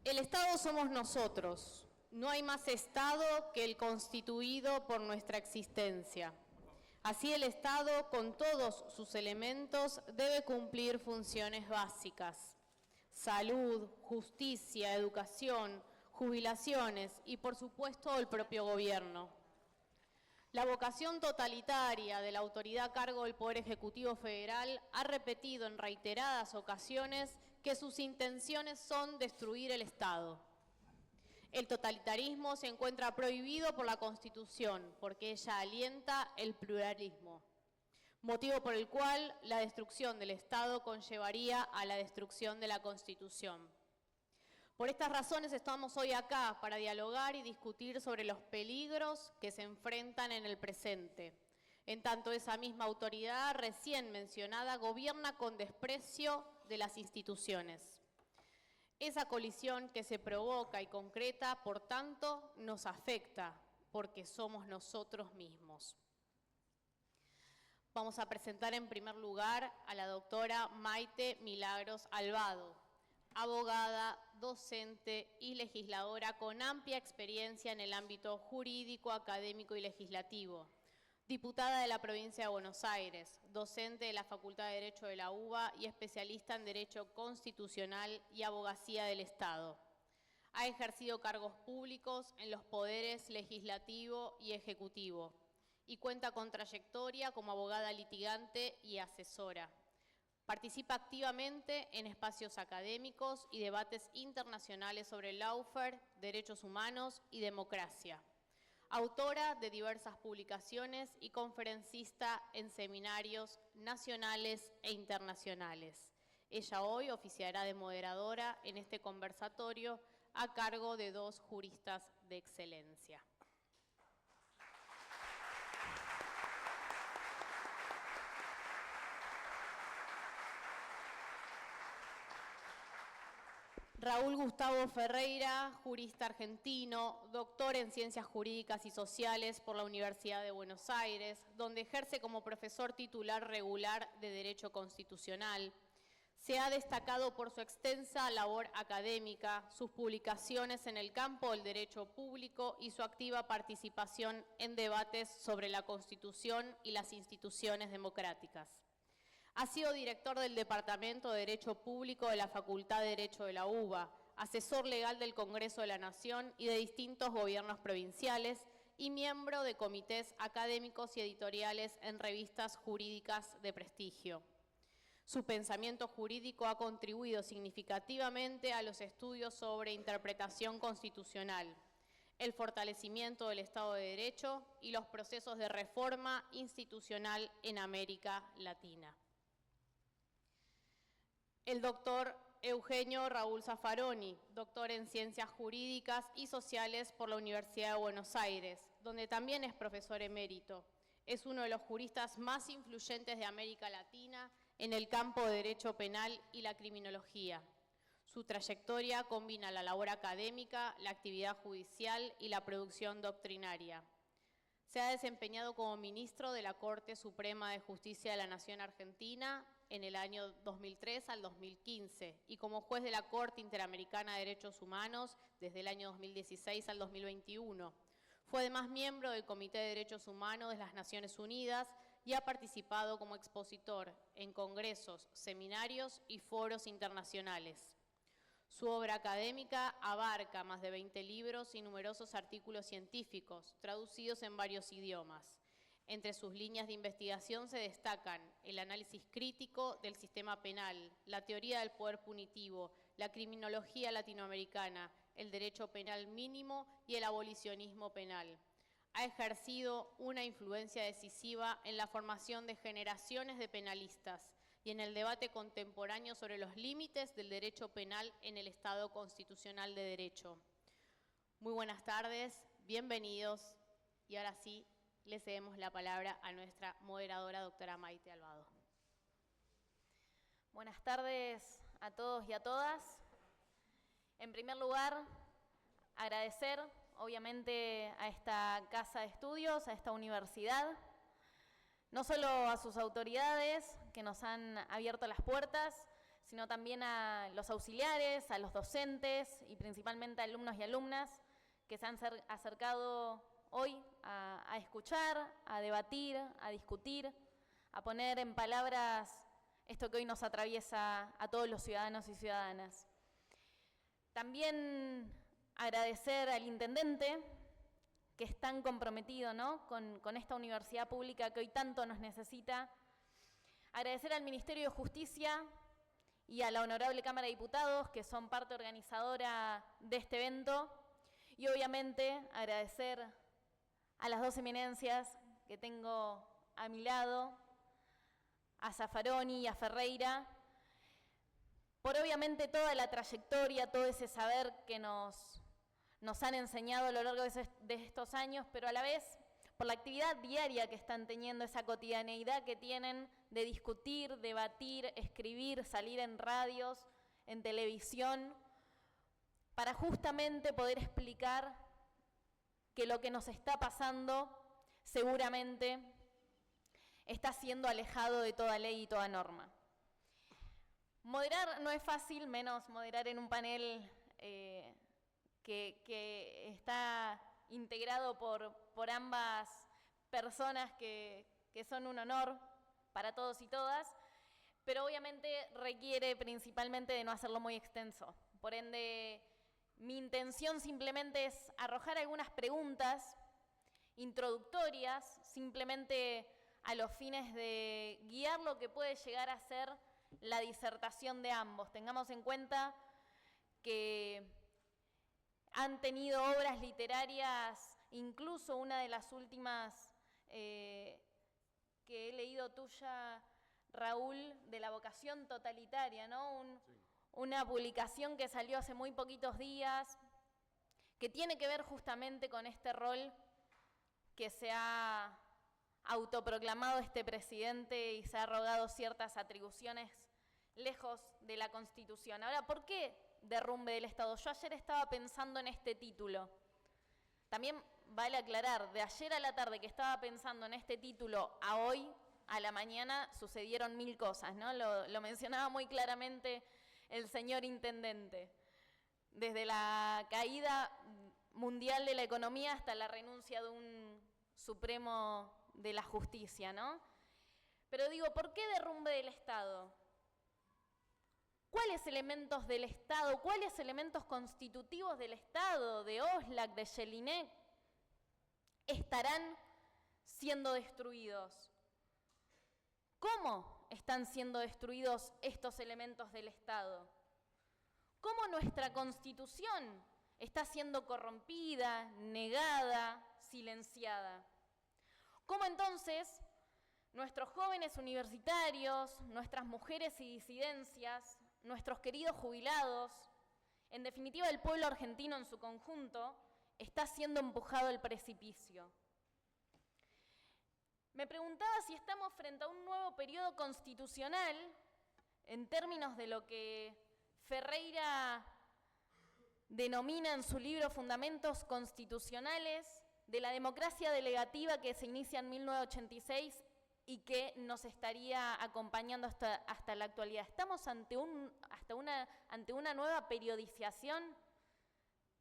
El Estado somos nosotros. No hay más Estado que el constituido por nuestra existencia. Así el Estado, con todos sus elementos, debe cumplir funciones básicas: salud, justicia, educación, jubilaciones y, por supuesto, el propio gobierno. La vocación totalitaria de la autoridad a cargo del Poder Ejecutivo Federal ha repetido en reiteradas ocasiones que sus intenciones son destruir el Estado. El totalitarismo se encuentra prohibido por la Constitución porque ella alienta el pluralismo, motivo por el cual la destrucción del Estado conllevaría a la destrucción de la Constitución. Por estas razones estamos hoy acá para dialogar y discutir sobre los peligros que se enfrentan en el presente. En tanto, esa misma autoridad recién mencionada gobierna con desprecio de las instituciones. Esa colisión que se provoca y concreta, por tanto, nos afecta porque somos nosotros mismos. Vamos a presentar en primer lugar a la doctora Maite Milagros Albado, abogada, docente y legisladora con amplia experiencia en el ámbito jurídico, académico y legislativo. Diputada de la provincia de Buenos Aires, docente de la Facultad de Derecho de la UBA y especialista en Derecho Constitucional y Abogacía del Estado. Ha ejercido cargos públicos en los poderes legislativo y ejecutivo y cuenta con trayectoria como abogada litigante y asesora. Participa activamente en espacios académicos y debates internacionales sobre lawfare, derechos humanos y democracia. Autora de diversas publicaciones y conferencista en seminarios nacionales e internacionales. Ella hoy oficiará de moderadora en este conversatorio a cargo de dos juristas de excelencia. Raúl Gustavo Ferreira, jurista argentino, doctor en Ciencias Jurídicas y Sociales por la Universidad de Buenos Aires, donde ejerce como profesor titular regular de Derecho Constitucional. Se ha destacado por su extensa labor académica, sus publicaciones en el campo del derecho público y su activa participación en debates sobre la Constitución y las instituciones democráticas. Ha sido director del Departamento de Derecho Público de la Facultad de Derecho de la UBA, asesor legal del Congreso de la Nación y de distintos gobiernos provinciales y miembro de comités académicos y editoriales en revistas jurídicas de prestigio. Su pensamiento jurídico ha contribuido significativamente a los estudios sobre interpretación constitucional, el fortalecimiento del Estado de Derecho y los procesos de reforma institucional en América Latina. El doctor Eugenio Raúl Zaffaroni, doctor en Ciencias Jurídicas y Sociales por la Universidad de Buenos Aires, donde también es profesor emérito. Es uno de los juristas más influyentes de América Latina en el campo de Derecho Penal y la Criminología. Su trayectoria combina la labor académica, la actividad judicial y la producción doctrinaria. Se ha desempeñado como ministro de la Corte Suprema de Justicia de la Nación Argentina en el año 2003 al 2015 y como juez de la Corte Interamericana de Derechos Humanos desde el año 2016 al 2021. Fue además miembro del Comité de Derechos Humanos de las Naciones Unidas y ha participado como expositor en congresos, seminarios y foros internacionales. Su obra académica abarca más de 20 libros y numerosos artículos científicos, traducidos en varios idiomas. Entre sus líneas de investigación se destacan el análisis crítico del sistema penal, la teoría del poder punitivo, la criminología latinoamericana, el derecho penal mínimo y el abolicionismo penal. Ha ejercido una influencia decisiva en la formación de generaciones de penalistas y en el debate contemporáneo sobre los límites del derecho penal en el Estado constitucional de derecho. Muy buenas tardes, bienvenidos y ahora sí le cedemos la palabra a nuestra moderadora, doctora Maite Albado. Buenas tardes a todos y a todas. En primer lugar, agradecer obviamente a esta casa de estudios, a esta universidad, no solo a sus autoridades que nos han abierto las puertas, sino también a los auxiliares, a los docentes y principalmente a alumnos y alumnas que se han acercado hoy a escuchar, a debatir, a discutir, a poner en palabras esto que hoy nos atraviesa a todos los ciudadanos y ciudadanas. También agradecer al intendente, que es tan comprometido, ¿no?, con esta universidad pública que hoy tanto nos necesita. Agradecer al Ministerio de Justicia y a la Honorable Cámara de Diputados, que son parte organizadora de este evento. Y obviamente agradecer a las dos eminencias que tengo a mi lado, a Zaffaroni y a Ferreira, por obviamente toda la trayectoria, todo ese saber que nos han enseñado a lo largo de estos años, pero a la vez por la actividad diaria que están teniendo, esa cotidianeidad que tienen de discutir, debatir, escribir, salir en radios, en televisión, para justamente poder explicar que lo que nos está pasando seguramente está siendo alejado de toda ley y toda norma. Moderar no es fácil, menos moderar en un panel que está integrado por ambas personas que son un honor para todos y todas, pero obviamente requiere principalmente de no hacerlo muy extenso. Por ende, mi intención simplemente es arrojar algunas preguntas introductorias, simplemente a los fines de guiar lo que puede llegar a ser la disertación de ambos. Tengamos en cuenta que han tenido obras literarias, incluso una de las últimas que he leído tuya, Raúl, de la vocación totalitaria, ¿no? Una publicación que salió hace muy poquitos días, que tiene que ver justamente con este rol que se ha autoproclamado este presidente y se ha arrogado ciertas atribuciones lejos de la Constitución. Ahora, ¿por qué derrumbe del Estado? Yo ayer estaba pensando en este título. También vale aclarar, de ayer a la tarde que estaba pensando en este título a hoy, a la mañana, sucedieron 1000 cosas, ¿no? Lo mencionaba muy claramente el señor intendente. Desde la caída mundial de la economía hasta la renuncia de un Supremo de la Justicia, ¿no? Pero digo, ¿por qué derrumbe del Estado? ¿Cuáles elementos del Estado, cuáles elementos constitutivos del Estado, de Oxlack, de Jelinek, estarán siendo destruidos? ¿Cómo están siendo destruidos estos elementos del Estado? ¿Cómo nuestra Constitución está siendo corrompida, negada, silenciada? ¿Cómo entonces nuestros jóvenes universitarios, nuestras mujeres y disidencias, nuestros queridos jubilados, en definitiva el pueblo argentino en su conjunto, está siendo empujado al precipicio? Me preguntaba si estamos frente a un nuevo periodo constitucional en términos de lo que Ferreira denomina en su libro Fundamentos Constitucionales de la democracia delegativa, que se inicia en 1986 y que nos estaría acompañando hasta la actualidad. ¿Estamos ante una nueva periodización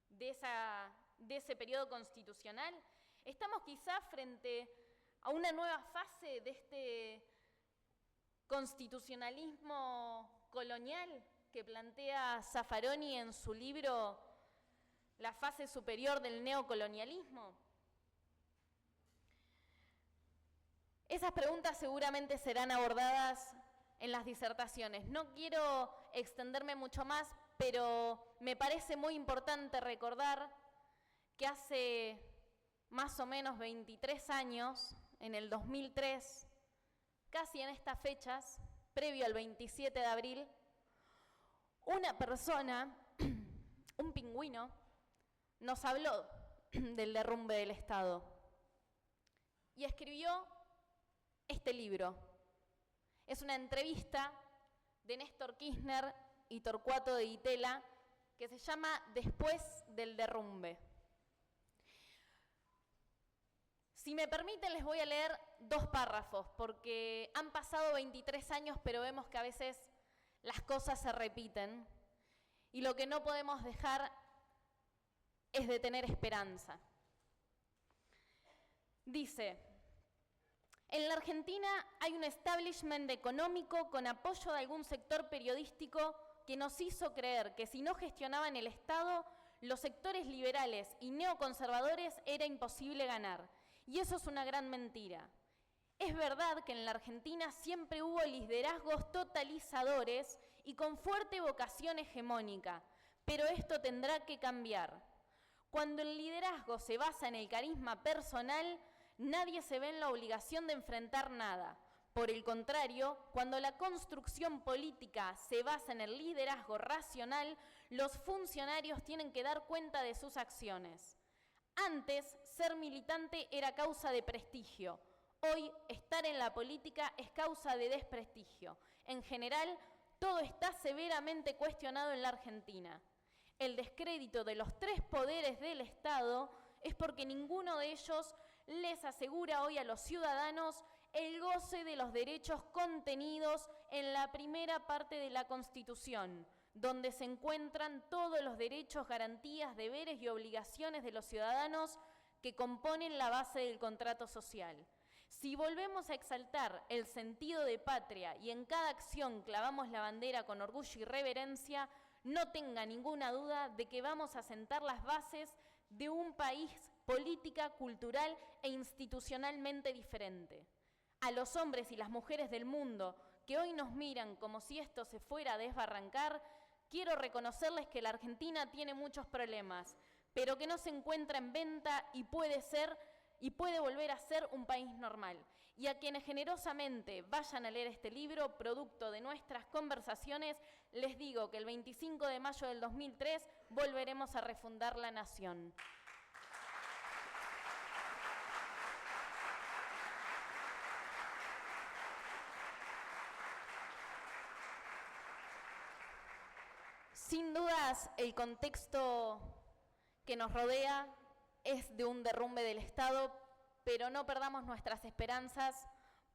de ese periodo constitucional? ¿Estamos quizás frente a una nueva fase de este constitucionalismo colonial que plantea Zaffaroni en su libro La fase superior del neocolonialismo? Esas preguntas seguramente serán abordadas en las disertaciones. No quiero extenderme mucho más, pero me parece muy importante recordar que hace más o menos 23 años, en el 2003, casi en estas fechas, previo al 27 de abril, una persona, un pingüino, nos habló del derrumbe del Estado y escribió este libro. Es una entrevista de Néstor Kirchner y Torcuato de Itela que se llama Después del derrumbe. Si me permiten, les voy a leer 2 párrafos, porque han pasado 23 años, pero vemos que a veces las cosas se repiten y lo que no podemos dejar es de tener esperanza. Dice, en la Argentina hay un establishment económico con apoyo de algún sector periodístico que nos hizo creer que si no gestionaban el Estado, los sectores liberales y neoconservadores era imposible ganar. Y eso es una gran mentira. Es verdad que en la Argentina siempre hubo liderazgos totalizadores y con fuerte vocación hegemónica, pero esto tendrá que cambiar. Cuando el liderazgo se basa en el carisma personal, nadie se ve en la obligación de enfrentar nada. Por el contrario, cuando la construcción política se basa en el liderazgo racional, los funcionarios tienen que dar cuenta de sus acciones. Antes, ser militante era causa de prestigio. Hoy, estar en la política es causa de desprestigio. En general, todo está severamente cuestionado en la Argentina. El descrédito de los tres poderes del Estado es porque ninguno de ellos les asegura hoy a los ciudadanos el goce de los derechos contenidos en la primera parte de la Constitución, donde se encuentran todos los derechos, garantías, deberes y obligaciones de los ciudadanos que componen la base del contrato social. Si volvemos a exaltar el sentido de patria y en cada acción clavamos la bandera con orgullo y reverencia, no tenga ninguna duda de que vamos a sentar las bases de un país política, cultural e institucionalmente diferente. A los hombres y las mujeres del mundo que hoy nos miran como si esto se fuera a desbarrancar, quiero reconocerles que la Argentina tiene muchos problemas, pero que no se encuentra en venta y puede volver a ser un país normal. Y a quienes generosamente vayan a leer este libro, producto de nuestras conversaciones, les digo que el 25 de mayo del 2003 volveremos a refundar la nación. Sin dudas, el contexto que nos rodea es de un derrumbe del Estado, pero no perdamos nuestras esperanzas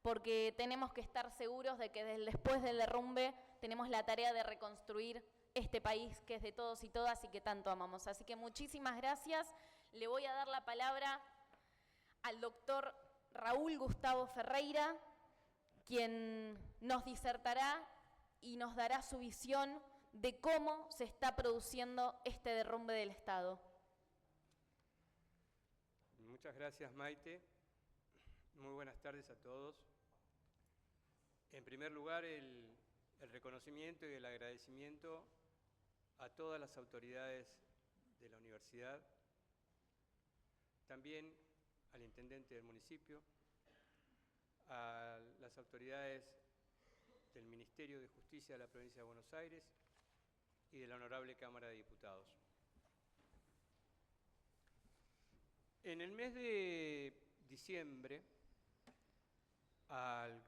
porque tenemos que estar seguros de que después del derrumbe tenemos la tarea de reconstruir este país que es de todos y todas y que tanto amamos. Así que muchísimas gracias. Le voy a dar la palabra al doctor Raúl Gustavo Ferreira, quien nos disertará y nos dará su visión de cómo se está produciendo este derrumbe del Estado. Muchas gracias, Maite. Muy buenas tardes a todos. En primer lugar, el reconocimiento y el agradecimiento a todas las autoridades de la universidad, también al intendente del municipio, a las autoridades del Ministerio de Justicia de la Provincia de Buenos Aires y de la Honorable Cámara de Diputados. En el mes de diciembre, al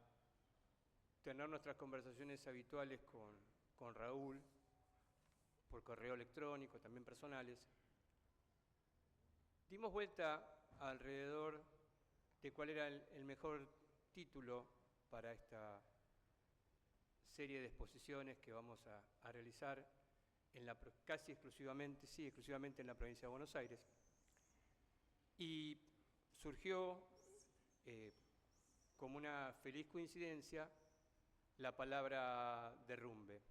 tener nuestras conversaciones habituales con Raúl, por correo electrónico, también personales, dimos vuelta alrededor de cuál era el mejor título para esta serie de exposiciones que vamos a realizar casi exclusivamente en la provincia de Buenos Aires. Y surgió como una feliz coincidencia la palabra derrumbe.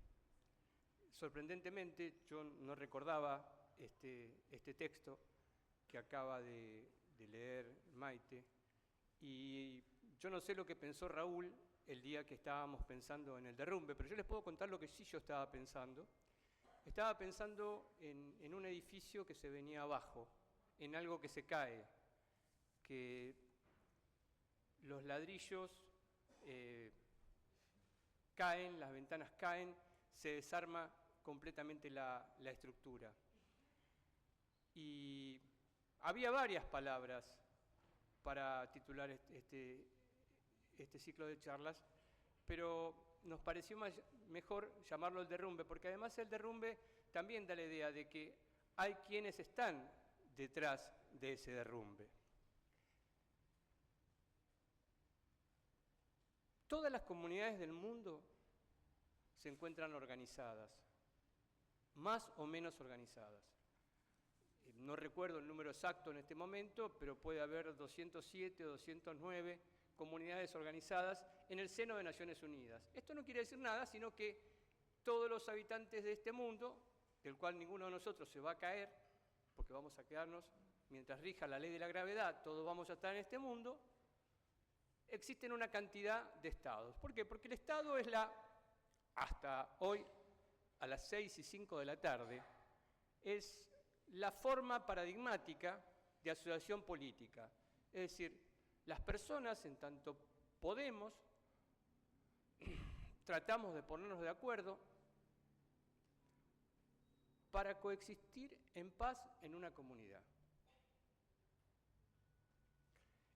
Sorprendentemente, yo no recordaba este texto que acaba de leer Maite, y yo no sé lo que pensó Raúl el día que estábamos pensando en el derrumbe, pero yo les puedo contar lo que sí yo estaba pensando. Estaba pensando en un edificio que se venía abajo, en algo que se cae, que los ladrillos caen, las ventanas caen, se desarma completamente la estructura. Y había varias palabras para titular este ciclo de charlas, pero nos pareció mejor llamarlo el derrumbe, porque además el derrumbe también da la idea de que hay quienes están detrás de ese derrumbe. Todas las comunidades del mundo se encuentran organizadas, más o menos organizadas. No recuerdo el número exacto en este momento, pero puede haber 207 o 209 comunidades organizadas en el seno de Naciones Unidas. Esto no quiere decir nada, sino que todos los habitantes de este mundo, del cual ninguno de nosotros se va a caer, porque vamos a quedarnos, mientras rija la ley de la gravedad, todos vamos a estar en este mundo, existen una cantidad de estados. ¿Por qué? Porque el estado es hasta hoy, a las 6:05 de la tarde, es la forma paradigmática de asociación política. Es decir, las personas, en tanto podemos, tratamos de ponernos de acuerdo para coexistir en paz en una comunidad.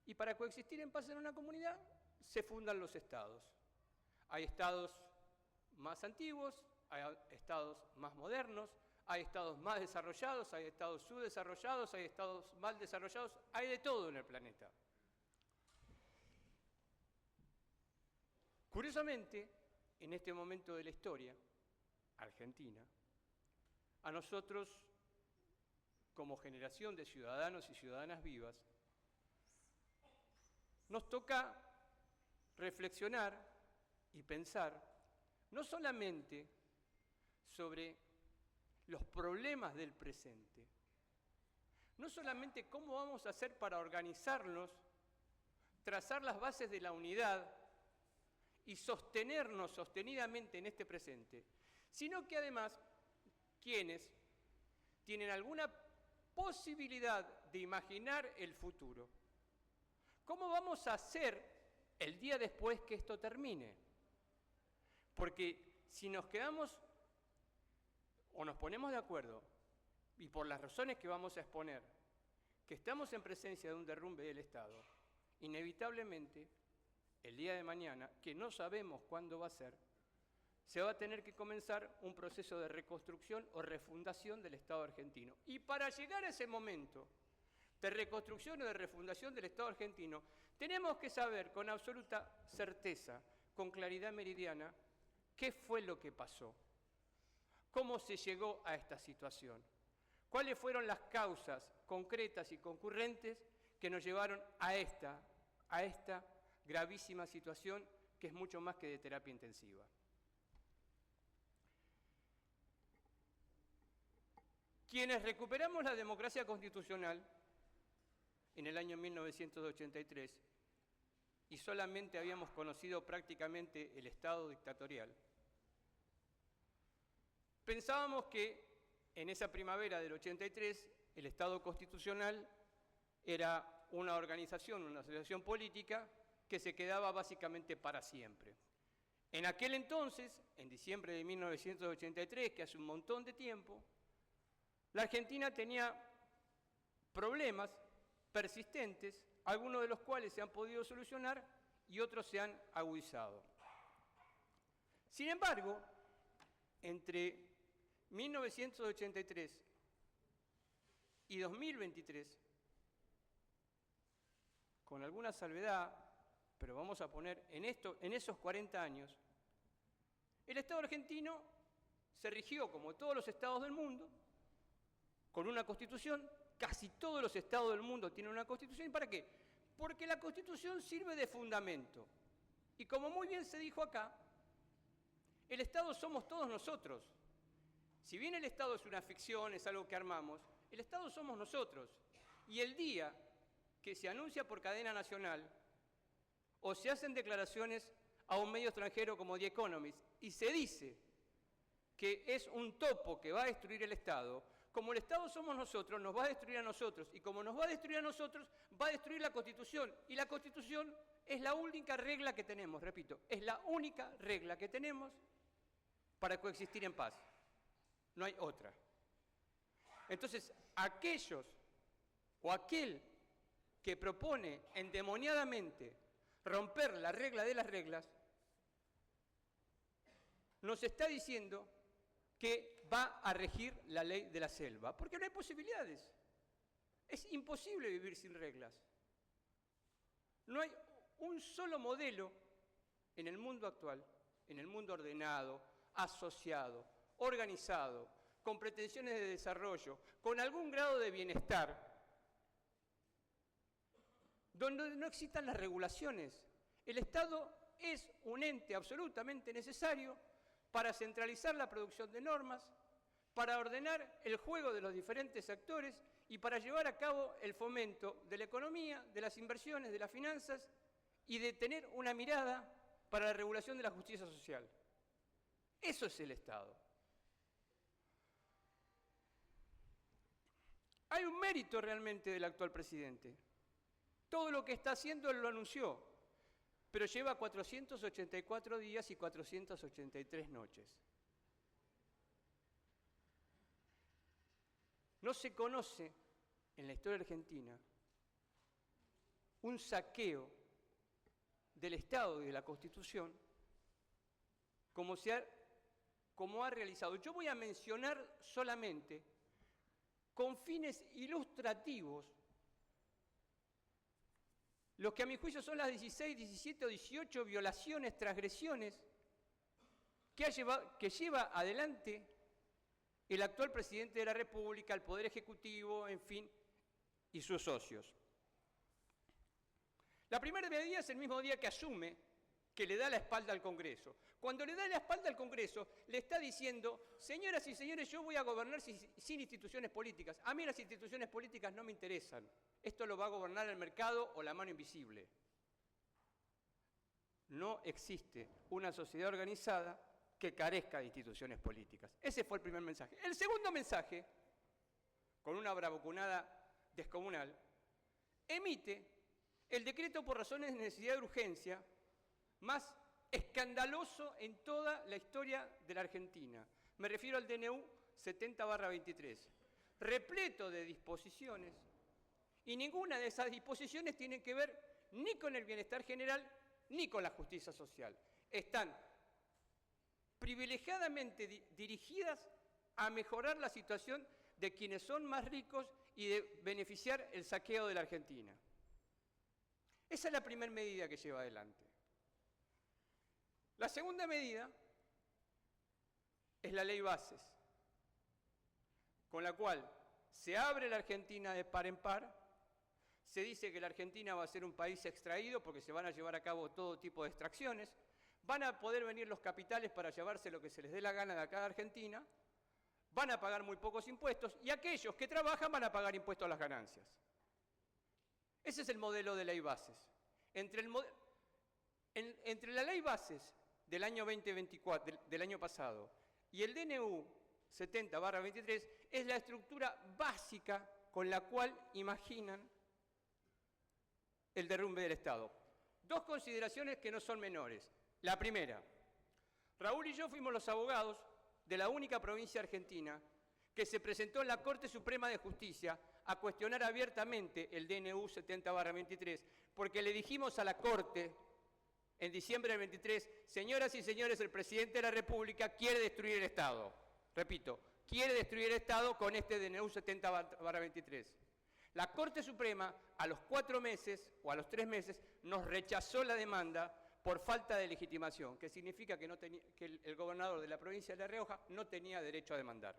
Y para coexistir en paz en una comunidad se fundan los estados. Hay estados más antiguos, hay estados más modernos, hay estados más desarrollados, hay estados subdesarrollados, hay estados mal desarrollados, hay de todo en el planeta. Curiosamente, en este momento de la historia, Argentina, a nosotros, como generación de ciudadanos y ciudadanas vivas, nos toca reflexionar y pensar no solamente sobre los problemas del presente, no solamente cómo vamos a hacer para organizarnos, trazar las bases de la unidad y sostenernos sostenidamente en este presente, sino que además quienes tienen alguna posibilidad de imaginar el futuro, ¿cómo vamos a hacer el día después que esto termine? Porque si nos quedamos o nos ponemos de acuerdo, y por las razones que vamos a exponer, que estamos en presencia de un derrumbe del Estado, inevitablemente, el día de mañana, que no sabemos cuándo va a ser, se va a tener que comenzar un proceso de reconstrucción o refundación del Estado argentino. Y para llegar a ese momento de reconstrucción o de refundación del Estado argentino, tenemos que saber con absoluta certeza, con claridad meridiana, qué fue lo que pasó, cómo se llegó a esta situación, cuáles fueron las causas concretas y concurrentes que nos llevaron a esta gravísima situación que es mucho más que de terapia intensiva. Quienes recuperamos la democracia constitucional en el año 1983 y solamente habíamos conocido prácticamente el Estado dictatorial, pensábamos que en esa primavera del 83 el Estado constitucional era una organización, una asociación política que se quedaba básicamente para siempre. En aquel entonces, en diciembre de 1983, que hace un montón de tiempo, la Argentina tenía problemas persistentes, algunos de los cuales se han podido solucionar y otros se han agudizado. Sin embargo, entre 1983 y 2023, con alguna salvedad, pero vamos a poner en esos 40 años, el Estado argentino se rigió, como todos los estados del mundo, con una constitución. Casi todos los estados del mundo tienen una constitución. ¿Y para qué? Porque la constitución sirve de fundamento. Y como muy bien se dijo acá, el Estado somos todos nosotros. Si bien el Estado es una ficción, es algo que armamos, el Estado somos nosotros. Y el día que se anuncia por cadena nacional o se hacen declaraciones a un medio extranjero como The Economist y se dice que es un topo que va a destruir el Estado, como el Estado somos nosotros, nos va a destruir a nosotros, y como nos va a destruir a nosotros, va a destruir la Constitución, y la Constitución es la única regla que tenemos, repito, es la única regla que tenemos para coexistir en paz. No hay otra. Entonces, aquellos o aquel que propone endemoniadamente romper la regla de las reglas, nos está diciendo que va a regir la ley de la selva, porque no hay posibilidades. Es imposible vivir sin reglas. No hay un solo modelo en el mundo actual, en el mundo ordenado, asociado, organizado, con pretensiones de desarrollo, con algún grado de bienestar, donde no existan las regulaciones. El Estado es un ente absolutamente necesario para centralizar la producción de normas, para ordenar el juego de los diferentes actores y para llevar a cabo el fomento de la economía, de las inversiones, de las finanzas y de tener una mirada para la regulación de la justicia social. Eso es el Estado. Hay un mérito realmente del actual presidente. Todo lo que está haciendo él lo anunció, pero lleva 484 días y 483 noches. No se conoce en la historia argentina un saqueo del Estado y de la Constitución como ha realizado. Yo voy a mencionar solamente, con fines ilustrativos, los que a mi juicio son las 16, 17 o 18 violaciones, transgresiones que lleva adelante el actual presidente de la República, el Poder Ejecutivo, en fin, y sus socios. La primera medida es el mismo día que asume, que le da la espalda al Congreso. Cuando le da la espalda al Congreso, le está diciendo, señoras y señores, yo voy a gobernar sin instituciones políticas. A mí las instituciones políticas no me interesan. Esto lo va a gobernar el mercado o la mano invisible. No existe una sociedad organizada que carezca de instituciones políticas. Ese fue el primer mensaje. El segundo mensaje, con una bravuconada descomunal, emite el decreto por razones de necesidad y urgencia más escandaloso en toda la historia de la Argentina. Me refiero al DNU 70/23, repleto de disposiciones, y ninguna de esas disposiciones tiene que ver ni con el bienestar general ni con la justicia social. Están privilegiadamente dirigidas a mejorar la situación de quienes son más ricos y de beneficiar el saqueo de la Argentina. Esa es la primera medida que lleva adelante. La segunda medida es la ley Bases, con la cual se abre la Argentina de par en par, se dice que la Argentina va a ser un país extraído porque se van a llevar a cabo todo tipo de extracciones, van a poder venir los capitales para llevarse lo que se les dé la gana de acá de Argentina, van a pagar muy pocos impuestos y aquellos que trabajan van a pagar impuestos a las ganancias. Ese es el modelo de ley Bases. Entre la ley Bases del año 2024, del año pasado, y el DNU 70/23 es la estructura básica con la cual imaginan el derrumbe del Estado. Dos consideraciones que no son menores. La primera, Raúl y yo fuimos los abogados de la única provincia argentina que se presentó en la Corte Suprema de Justicia a cuestionar abiertamente el DNU 70/23, porque le dijimos a la Corte en diciembre del 23, señoras y señores, el presidente de la República quiere destruir el Estado. Repito, quiere destruir el Estado con este DNU 70/23. La Corte Suprema, a los 4 meses o a los 3 meses, nos rechazó la demanda por falta de legitimación, que significa que el gobernador de la provincia de La Rioja no tenía derecho a demandar.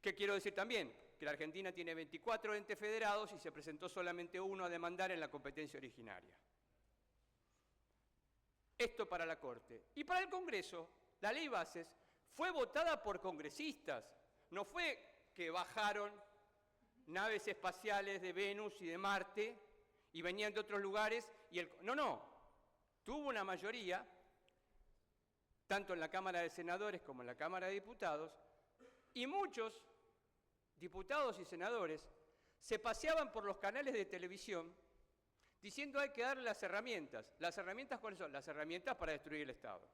¿Qué quiero decir también? Que la Argentina tiene 24 entes federados y se presentó solamente uno a demandar en la competencia originaria. Esto para la Corte. Y para el Congreso, la ley Bases fue votada por congresistas. No fue que bajaron naves espaciales de Venus y de Marte y venían de otros lugares. No. Tuvo una mayoría, tanto en la Cámara de Senadores como en la Cámara de Diputados, y muchos diputados y senadores se paseaban por los canales de televisión diciendo hay que darle las herramientas. ¿Las herramientas cuáles son? Las herramientas para destruir el Estado.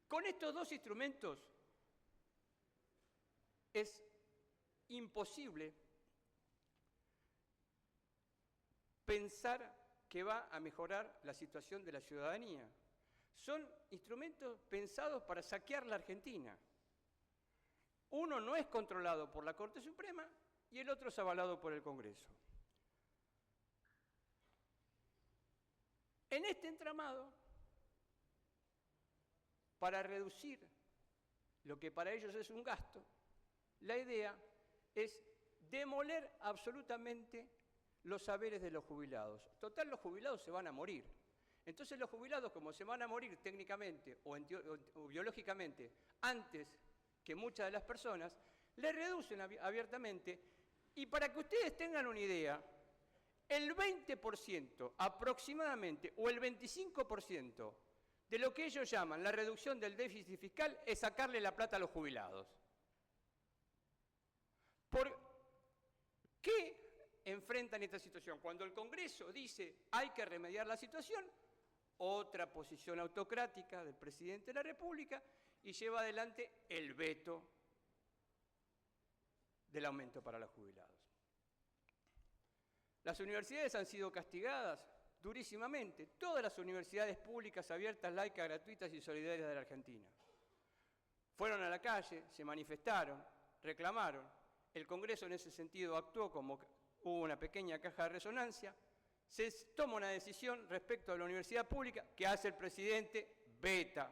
Con estos dos instrumentos es imposible pensar que va a mejorar la situación de la ciudadanía. Son instrumentos pensados para saquear la Argentina. Uno no es controlado por la Corte Suprema y el otro es avalado por el Congreso. En este entramado para reducir lo que para ellos es un gasto, la idea es demoler absolutamente los saberes de los jubilados. Total, los jubilados se van a morir. Entonces los jubilados, como se van a morir técnicamente o biológicamente antes que muchas de las personas, le reducen abiertamente. Y para que ustedes tengan una idea, el 20% aproximadamente o el 25% de lo que ellos llaman la reducción del déficit fiscal es sacarle la plata a los jubilados. ¿Por qué enfrentan esta situación? Cuando el Congreso dice hay que remediar la situación, otra posición autocrática del presidente de la República y lleva adelante el veto del aumento para los jubilados. Las universidades han sido castigadas durísimamente, todas las universidades públicas, abiertas, laicas, gratuitas y solidarias de la Argentina. Fueron a la calle, se manifestaron, reclamaron, el Congreso en ese sentido actuó como hubo una pequeña caja de resonancia, se toma una decisión respecto a la universidad pública, ¿qué hace el presidente? Veta.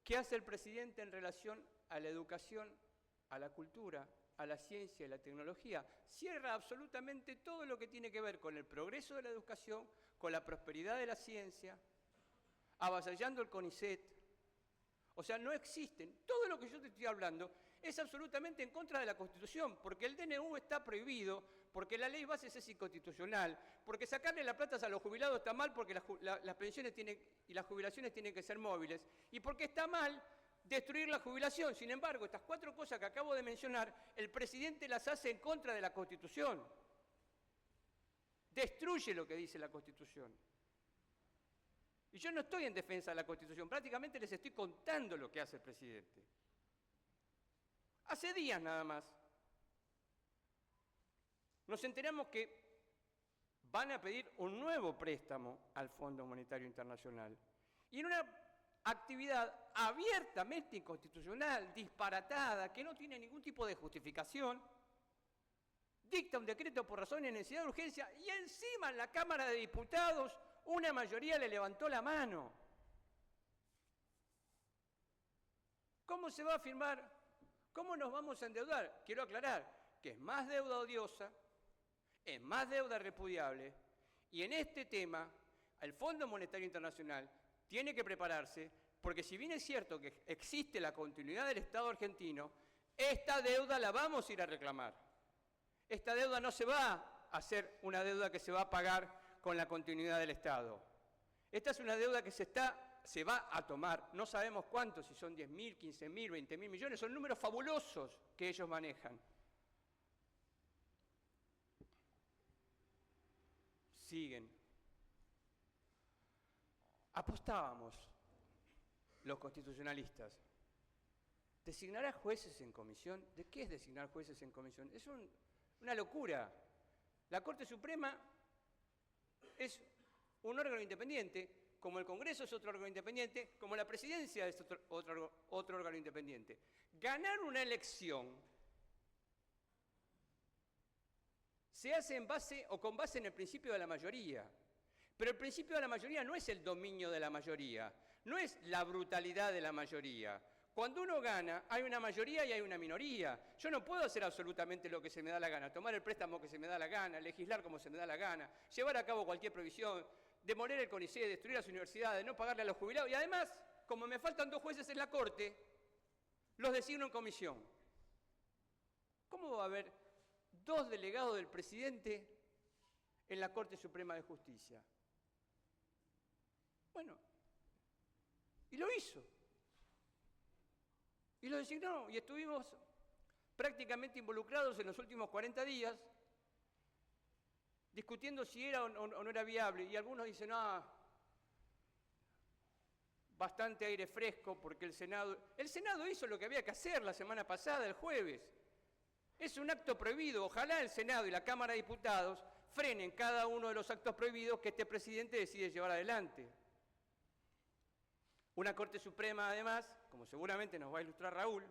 ¿Qué hace el presidente en relación a la educación, a la cultura, a la ciencia y la tecnología? Cierra absolutamente todo lo que tiene que ver con el progreso de la educación, con la prosperidad de la ciencia, avasallando el CONICET. O sea, no existen. Todo lo que yo te estoy hablando es absolutamente en contra de la Constitución, porque el DNU está prohibido, porque la ley base es inconstitucional, porque sacarle la plata a los jubilados está mal, porque las pensiones y las jubilaciones tienen que ser móviles, y porque está mal destruir la jubilación. Sin embargo, estas 4 cosas que acabo de mencionar, el presidente las hace en contra de la Constitución. Destruye lo que dice la Constitución. Y yo no estoy en defensa de la Constitución, prácticamente les estoy contando lo que hace el presidente. Hace días nada más nos enteramos que van a pedir un nuevo préstamo al Fondo Monetario Internacional. Y en una actividad abiertamente inconstitucional, disparatada, que no tiene ningún tipo de justificación, dicta un decreto por razones de necesidad de urgencia y encima en la Cámara de Diputados una mayoría le levantó la mano. ¿Cómo se va a firmar? ¿Cómo nos vamos a endeudar? Quiero aclarar que es más deuda odiosa, es más deuda repudiable, y en este tema el Fondo Monetario Internacional tiene que prepararse, porque si bien es cierto que existe la continuidad del Estado argentino, esta deuda la vamos a ir a reclamar. Esta deuda no se va a hacer una deuda que se va a pagar con la continuidad del Estado. Esta es una deuda que se va a tomar, no sabemos cuánto, si son 10.000, 15.000, 20.000 millones, son números fabulosos que ellos manejan. Siguen. Apostábamos, los constitucionalistas, ¿designará jueces en comisión? ¿De qué es designar jueces en comisión? Es una locura. La Corte Suprema es un órgano independiente, como el Congreso es otro órgano independiente, como la Presidencia es otro órgano independiente. Ganar una elección se hace con base en el principio de la mayoría. Pero el principio de la mayoría no es el dominio de la mayoría, no es la brutalidad de la mayoría. Cuando uno gana, hay una mayoría y hay una minoría. Yo no puedo hacer absolutamente lo que se me da la gana, tomar el préstamo que se me da la gana, legislar como se me da la gana, llevar a cabo cualquier provisión, demoler el CONICET, destruir las universidades, no pagarle a los jubilados. Y además, como me faltan 2 jueces en la Corte, los designo en comisión. ¿Cómo va a haber 2 delegados del presidente en la Corte Suprema de Justicia? Bueno, y lo hizo. Y lo designó, y estuvimos prácticamente involucrados en los últimos 40 días, discutiendo si era o no era viable. Y algunos dicen, bastante aire fresco, porque el Senado hizo lo que había que hacer la semana pasada, el jueves. Es un acto prohibido. Ojalá el Senado y la Cámara de Diputados frenen cada uno de los actos prohibidos que este presidente decide llevar adelante. Una Corte Suprema, además, como seguramente nos va a ilustrar Raúl,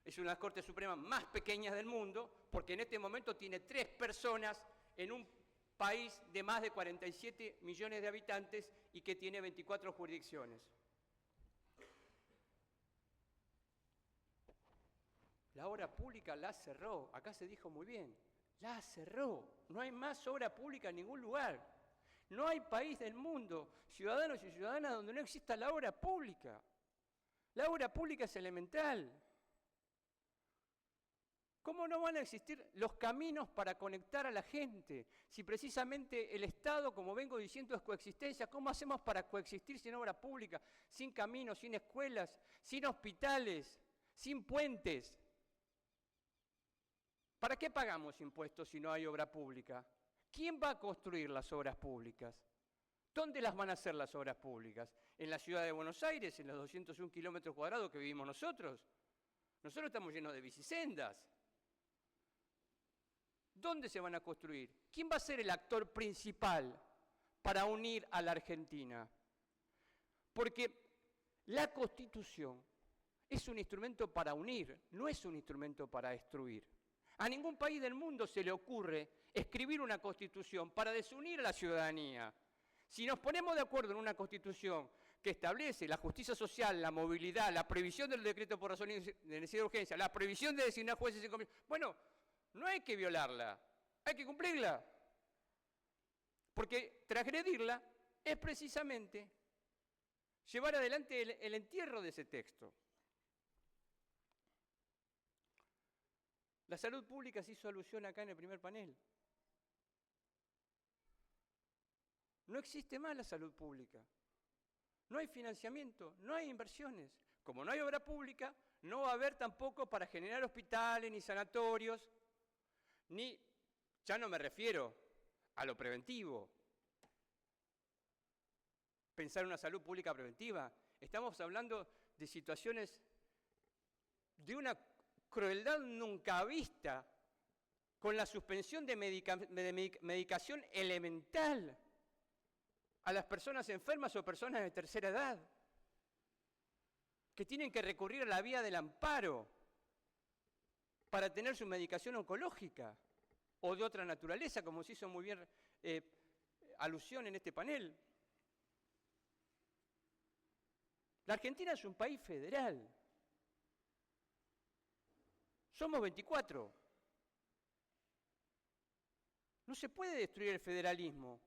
es una de las Cortes Supremas más pequeñas del mundo, porque en este momento tiene 3 personas en un país de más de 47 millones de habitantes y que tiene 24 jurisdicciones. La obra pública la cerró, acá se dijo muy bien, la cerró. No hay más obra pública en ningún lugar. No hay país del mundo, ciudadanos y ciudadanas, donde no exista la obra pública. La obra pública es elemental. ¿Cómo no van a existir los caminos para conectar a la gente? Si precisamente el Estado, como vengo diciendo, es coexistencia, ¿cómo hacemos para coexistir sin obra pública, sin caminos, sin escuelas, sin hospitales, sin puentes? ¿Para qué pagamos impuestos si no hay obra pública? ¿Quién va a construir las obras públicas? ¿Dónde las van a hacer las obras públicas? ¿En la ciudad de Buenos Aires, en los 201 kilómetros cuadrados que vivimos nosotros? Nosotros estamos llenos de bicisendas. ¿Dónde se van a construir? ¿Quién va a ser el actor principal para unir a la Argentina? Porque la Constitución es un instrumento para unir, no es un instrumento para destruir. A ningún país del mundo se le ocurre escribir una Constitución para desunir a la ciudadanía. Si nos ponemos de acuerdo en una Constitución que establece la justicia social, la movilidad, la prohibición del decreto por razón de necesidad de urgencia, la prohibición de designar jueces y comisiones, bueno, no hay que violarla, hay que cumplirla. Porque transgredirla es precisamente llevar adelante el entierro de ese texto. La salud pública se hizo alusión acá en el primer panel. No existe más la salud pública. No hay financiamiento, no hay inversiones. Como no hay obra pública, no va a haber tampoco para generar hospitales, ni sanatorios, ni, ya no me refiero a lo preventivo. Pensar en una salud pública preventiva. Estamos hablando de situaciones de una crueldad nunca vista, con la suspensión de medicación elemental a las personas enfermas o personas de tercera edad, que tienen que recurrir a la vía del amparo para tener su medicación oncológica o de otra naturaleza, como se hizo muy bien alusión en este panel. La Argentina es un país federal. Somos 24. No se puede destruir el federalismo.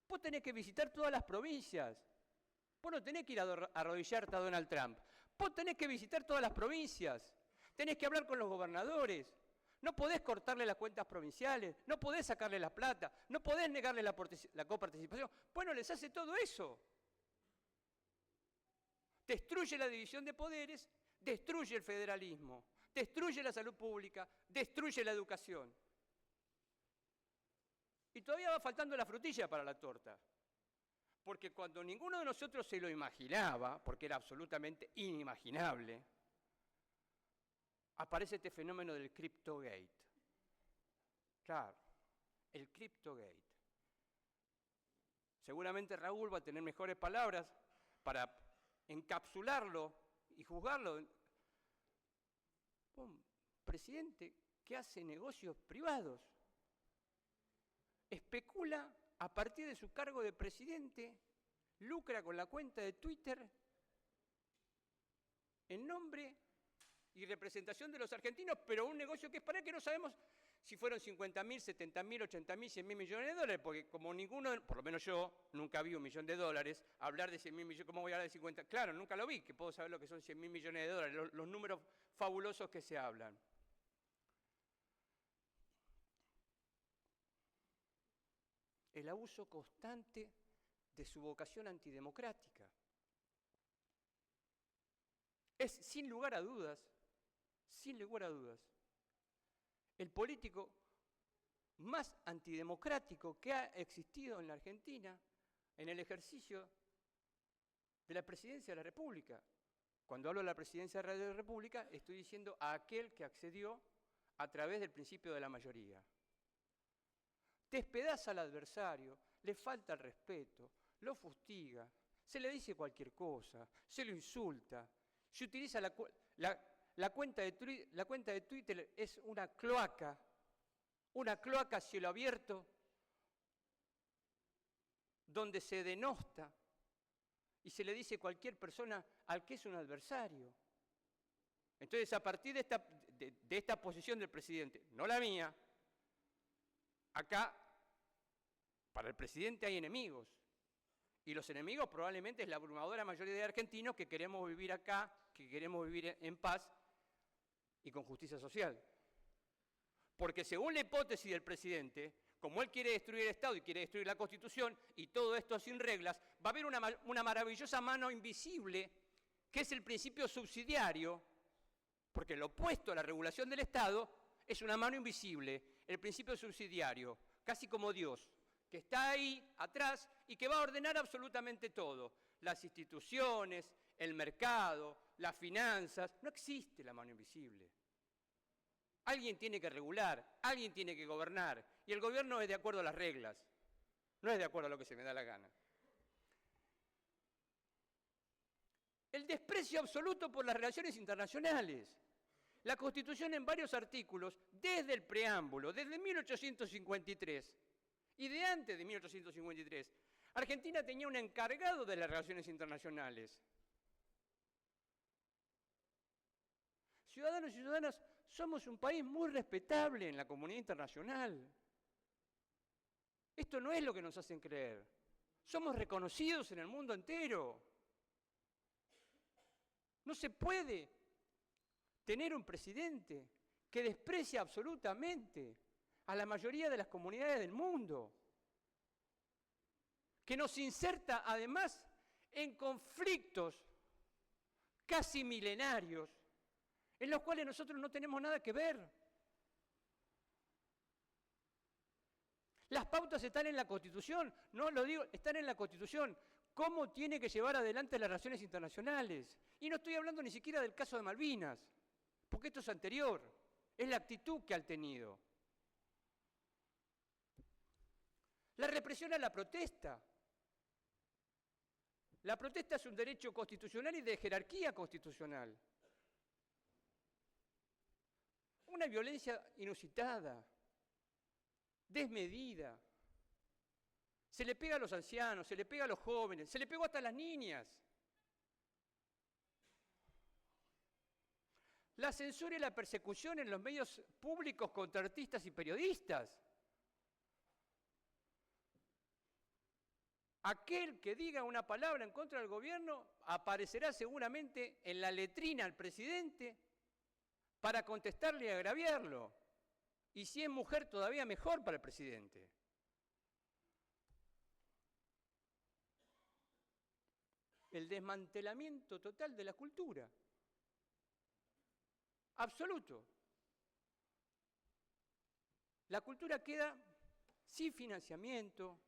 Vos tenés que visitar todas las provincias. Vos no tenés que ir a arrodillarte a Donald Trump. Vos tenés que visitar todas las provincias. Tenés que hablar con los gobernadores. No podés cortarle las cuentas provinciales. No podés sacarle la plata. No podés negarle la coparticipación. Bueno, les hace todo eso. Destruye la división de poderes. Destruye el federalismo, destruye la salud pública, destruye la educación. Y todavía va faltando la frutilla para la torta. Porque cuando ninguno de nosotros se lo imaginaba, porque era absolutamente inimaginable, aparece este fenómeno del Cryptogate. Claro, el Cryptogate. Seguramente Raúl va a tener mejores palabras para encapsularlo y juzgarlo. Un presidente que hace negocios privados, especula a partir de su cargo de presidente, lucra con la cuenta de Twitter en nombre y representación de los argentinos, pero un negocio que es para él, que no sabemos si fueron 50.000, 70.000, 80.000, 100.000 millones de dólares, porque como ninguno, por lo menos yo, nunca vi $1 millón, hablar de 100.000 millones, ¿cómo voy a hablar de 50? Claro, nunca lo vi, que puedo saber lo que son 100.000 millones de dólares, los números fabulosos que se hablan. El abuso constante de su vocación antidemocrática. Es, sin lugar a dudas, el político más antidemocrático que ha existido en la Argentina en el ejercicio de la presidencia de la República. Cuando hablo de la presidencia de la República, estoy diciendo a aquel que accedió a través del principio de la mayoría. Despedaza al adversario, le falta el respeto, lo fustiga, se le dice cualquier cosa, se lo insulta, se utiliza la cuenta de Twitter es una cloaca una cloaca a cielo abierto donde se denosta y se le dice a cualquier persona al que es un adversario. Entonces, a partir de esta posición del presidente, no la mía, acá para el presidente hay enemigos. Y los enemigos probablemente es la abrumadora mayoría de argentinos que queremos vivir acá, que queremos vivir en paz y con justicia social. Porque según la hipótesis del presidente, como él quiere destruir el Estado y quiere destruir la Constitución y todo esto sin reglas, va a haber una maravillosa mano invisible que es el principio subsidiario, porque lo opuesto a la regulación del Estado es una mano invisible, el principio subsidiario, casi como Dios, que está ahí atrás y que va a ordenar absolutamente todo. Las instituciones, el mercado, las finanzas. No existe la mano invisible. Alguien tiene que regular, alguien tiene que gobernar, y el gobierno es de acuerdo a las reglas, no es de acuerdo a lo que se me da la gana. El desprecio absoluto por las relaciones internacionales. La Constitución en varios artículos, desde el preámbulo, desde 1853 y de antes de 1853, Argentina tenía un encargado de las relaciones internacionales. Ciudadanos y ciudadanas, somos un país muy respetable en la comunidad internacional. Esto no es lo que nos hacen creer. Somos reconocidos en el mundo entero. No se puede tener un presidente que desprecia absolutamente a la mayoría de las comunidades del mundo, que nos inserta además en conflictos casi milenarios, en los cuales nosotros no tenemos nada que ver. Las pautas están en la Constitución, no lo digo, están en la Constitución. ¿Cómo tiene que llevar adelante las relaciones internacionales? Y no estoy hablando ni siquiera del caso de Malvinas, porque esto es anterior, es la actitud que han tenido. La represión a la protesta. La protesta es un derecho constitucional y de jerarquía constitucional. Una violencia inusitada, desmedida. Se le pega a los ancianos, se le pega a los jóvenes, se le pegó hasta a las niñas. La censura y la persecución en los medios públicos contra artistas y periodistas. Aquel que diga una palabra en contra del gobierno aparecerá seguramente en la letrina al presidente para contestarle y agraviarlo. Y si es mujer, todavía mejor para el presidente. El desmantelamiento total de la cultura. Absoluto. La cultura queda sin financiamiento,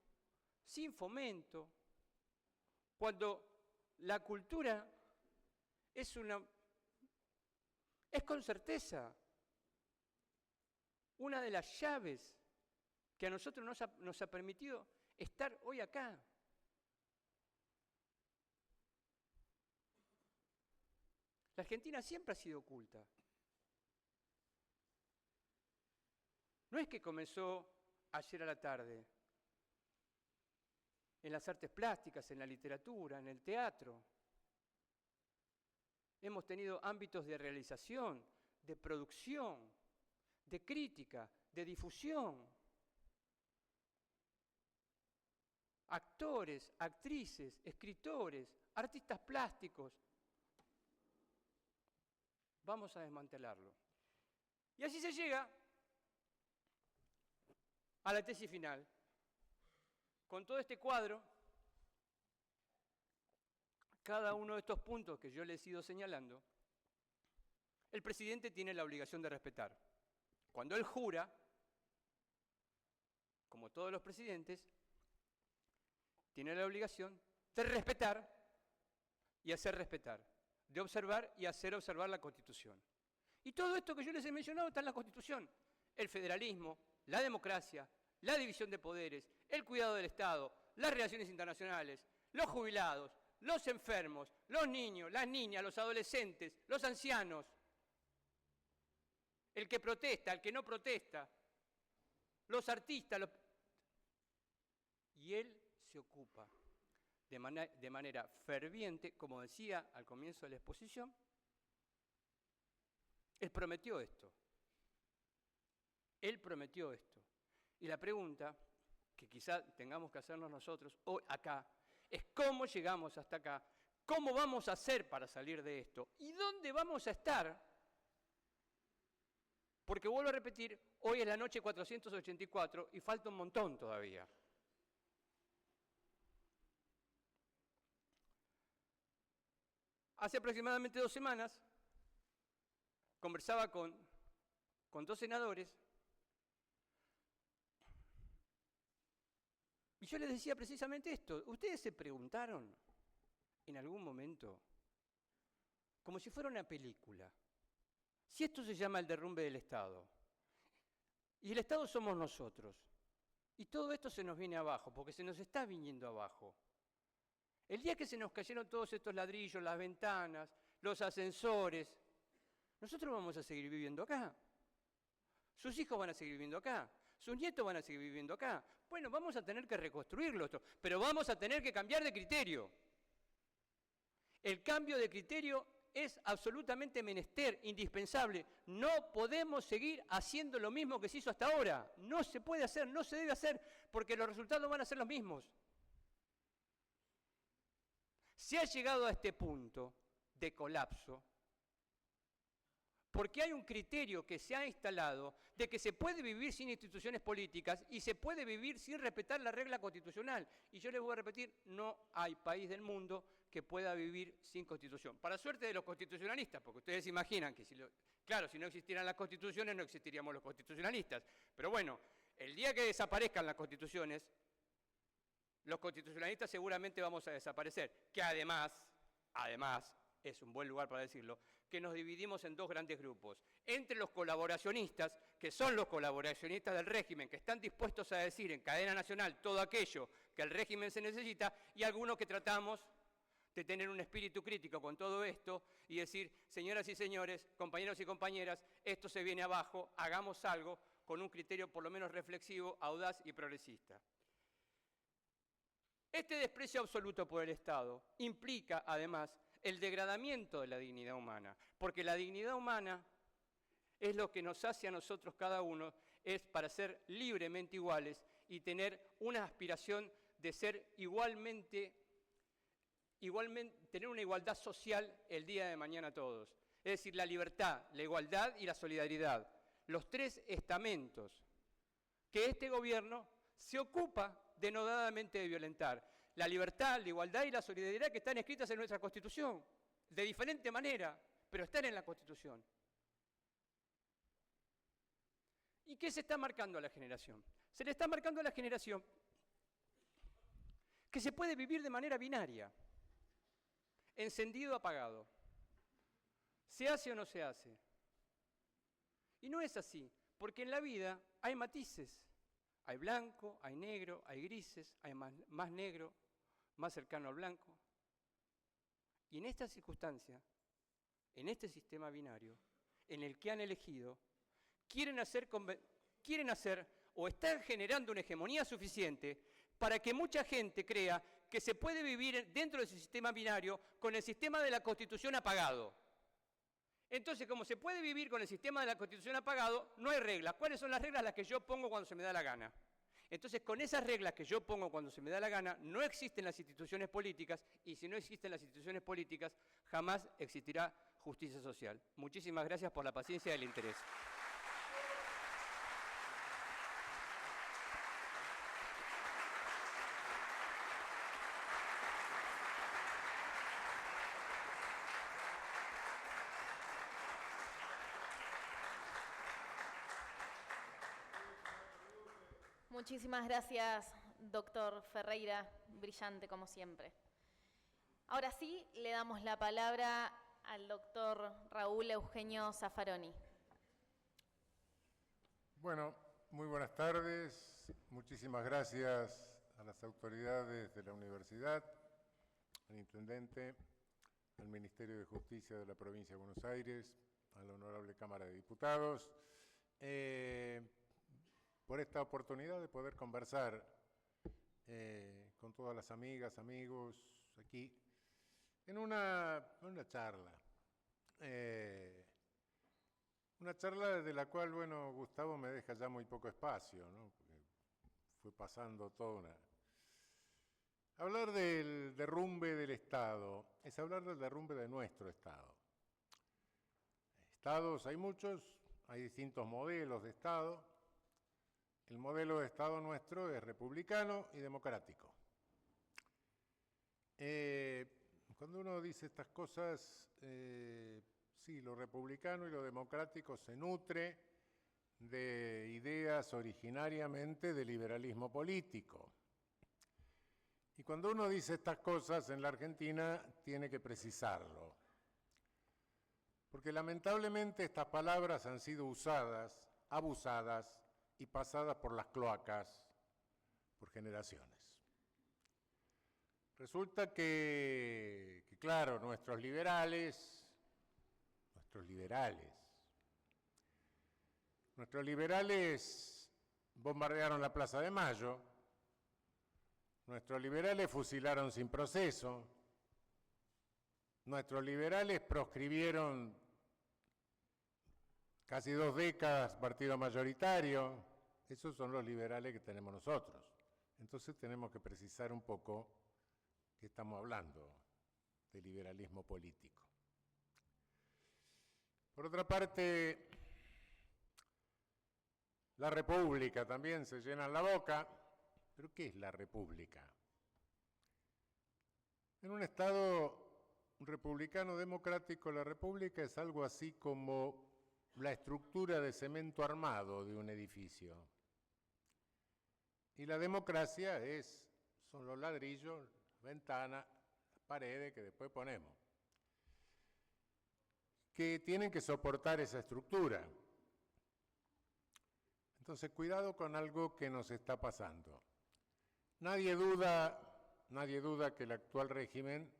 sin fomento, cuando la cultura es con certeza una de las llaves que a nosotros nos ha permitido estar hoy acá. La Argentina siempre ha sido culta. No es que comenzó ayer a la tarde. En las artes plásticas, en la literatura, en el teatro. Hemos tenido ámbitos de realización, de producción, de crítica, de difusión. Actores, actrices, escritores, artistas plásticos. Vamos a desmantelarlo. Y así se llega a la tesis final. Con todo este cuadro, cada uno de estos puntos que yo les he ido señalando, el presidente tiene la obligación de respetar. Cuando él jura, como todos los presidentes, tiene la obligación de respetar y hacer respetar, de observar y hacer observar la Constitución. Y todo esto que yo les he mencionado está en la Constitución. El federalismo, la democracia, la división de poderes, el cuidado del Estado, las relaciones internacionales, los jubilados, los enfermos, los niños, las niñas, los adolescentes, los ancianos, el que protesta, el que no protesta, los artistas, y él se ocupa de manera ferviente, como decía al comienzo de la exposición, él prometió esto. Él prometió esto. Y la pregunta que quizá tengamos que hacernos nosotros hoy acá es cómo llegamos hasta acá, cómo vamos a hacer para salir de esto y dónde vamos a estar. Porque vuelvo a repetir, hoy es la noche 484 y falta un montón todavía. Hace aproximadamente 2 semanas conversaba con 2 senadores y yo les decía precisamente esto. ¿Ustedes se preguntaron en algún momento, como si fuera una película, si esto se llama el derrumbe del Estado, y el Estado somos nosotros, y todo esto se nos viene abajo, porque se nos está viniendo abajo? El día que se nos cayeron todos estos ladrillos, las ventanas, los ascensores, nosotros vamos a seguir viviendo acá. Sus hijos van a seguir viviendo acá. Sus nietos van a seguir viviendo acá. Bueno, vamos a tener que reconstruirlo esto, pero vamos a tener que cambiar de criterio. El cambio de criterio es absolutamente menester, indispensable. No podemos seguir haciendo lo mismo que se hizo hasta ahora. No se puede hacer, no se debe hacer, porque los resultados van a ser los mismos. Se ha llegado a este punto de colapso porque hay un criterio que se ha instalado de que se puede vivir sin instituciones políticas y se puede vivir sin respetar la regla constitucional. Y yo les voy a repetir, no hay país del mundo que pueda vivir sin constitución. Para suerte de los constitucionalistas, porque ustedes imaginan que si no existieran las constituciones no existiríamos los constitucionalistas. Pero bueno, el día que desaparezcan las constituciones, los constitucionalistas seguramente vamos a desaparecer, que además, es un buen lugar para decirlo, que nos dividimos en 2 grandes grupos. Entre los colaboracionistas, que son los colaboracionistas del régimen, que están dispuestos a decir en cadena nacional todo aquello que el régimen se necesita, y algunos que tratamos de tener un espíritu crítico con todo esto y decir, señoras y señores, compañeros y compañeras, esto se viene abajo, hagamos algo con un criterio por lo menos reflexivo, audaz y progresista. Este desprecio absoluto por el Estado implica, además, el degradamiento de la dignidad humana, porque la dignidad humana es lo que nos hace a nosotros cada uno, es para ser libremente iguales y tener una aspiración de ser tener una igualdad social el día de mañana todos. Es decir, la libertad, la igualdad y la solidaridad. Los 3 estamentos que este gobierno se ocupa denodadamente de violentar. La libertad, la igualdad y la solidaridad que están escritas en nuestra Constitución, de diferente manera, pero están en la Constitución. ¿Y qué se está marcando a la generación? Se le está marcando a la generación que se puede vivir de manera binaria, encendido o apagado. ¿Se hace o no se hace? Y no es así, porque en la vida hay matices. Hay blanco, hay negro, hay grises, hay más negro, más cercano al blanco. Y en esta circunstancia, en este sistema binario, en el que han elegido, quieren hacer o están generando una hegemonía suficiente para que mucha gente crea que se puede vivir dentro de ese sistema binario con el sistema de la Constitución apagado. Entonces, como se puede vivir con el sistema de la Constitución apagado, no hay reglas. ¿Cuáles son las reglas? Las que yo pongo cuando se me da la gana. Entonces, con esas reglas que yo pongo cuando se me da la gana, no existen las instituciones políticas, y si no existen las instituciones políticas, jamás existirá justicia social. Muchísimas gracias por la paciencia y el interés. Muchísimas gracias, doctor Ferreira, brillante como siempre. Ahora sí, le damos la palabra al doctor Raúl Eugenio Zaffaroni. Bueno, muy buenas tardes. Muchísimas gracias a las autoridades de la universidad, al intendente, al Ministerio de Justicia de la Provincia de Buenos Aires, a la Honorable Cámara de Diputados, por esta oportunidad de poder conversar con todas las amigas, amigos, aquí, en una charla. Una charla de la cual, bueno, Gustavo me deja ya muy poco espacio, ¿no? Porque fue pasando toda una... Hablar del derrumbe del Estado es hablar del derrumbe de nuestro Estado. Estados hay muchos, hay distintos modelos de Estado. El modelo de Estado nuestro es republicano y democrático. Cuando uno dice estas cosas, sí, lo republicano y lo democrático se nutre de ideas originariamente de liberalismo político. Y cuando uno dice estas cosas en la Argentina, tiene que precisarlo. Porque lamentablemente estas palabras han sido usadas, abusadas y pasadas por las cloacas por generaciones. Resulta que claro, nuestros liberales bombardearon la Plaza de Mayo, nuestros liberales fusilaron sin proceso, nuestros liberales proscribieron casi 2 décadas partido mayoritario. Esos son los liberales que tenemos nosotros. Entonces tenemos que precisar un poco que estamos hablando de liberalismo político. Por otra parte, la República también se llena la boca. ¿Pero qué es la República? En un Estado republicano democrático, la República es algo así como la estructura de cemento armado de un edificio. Y la democracia son los ladrillos, las ventanas, las paredes que después ponemos, que tienen que soportar esa estructura. Entonces, cuidado con algo que nos está pasando. Nadie duda que el actual régimen,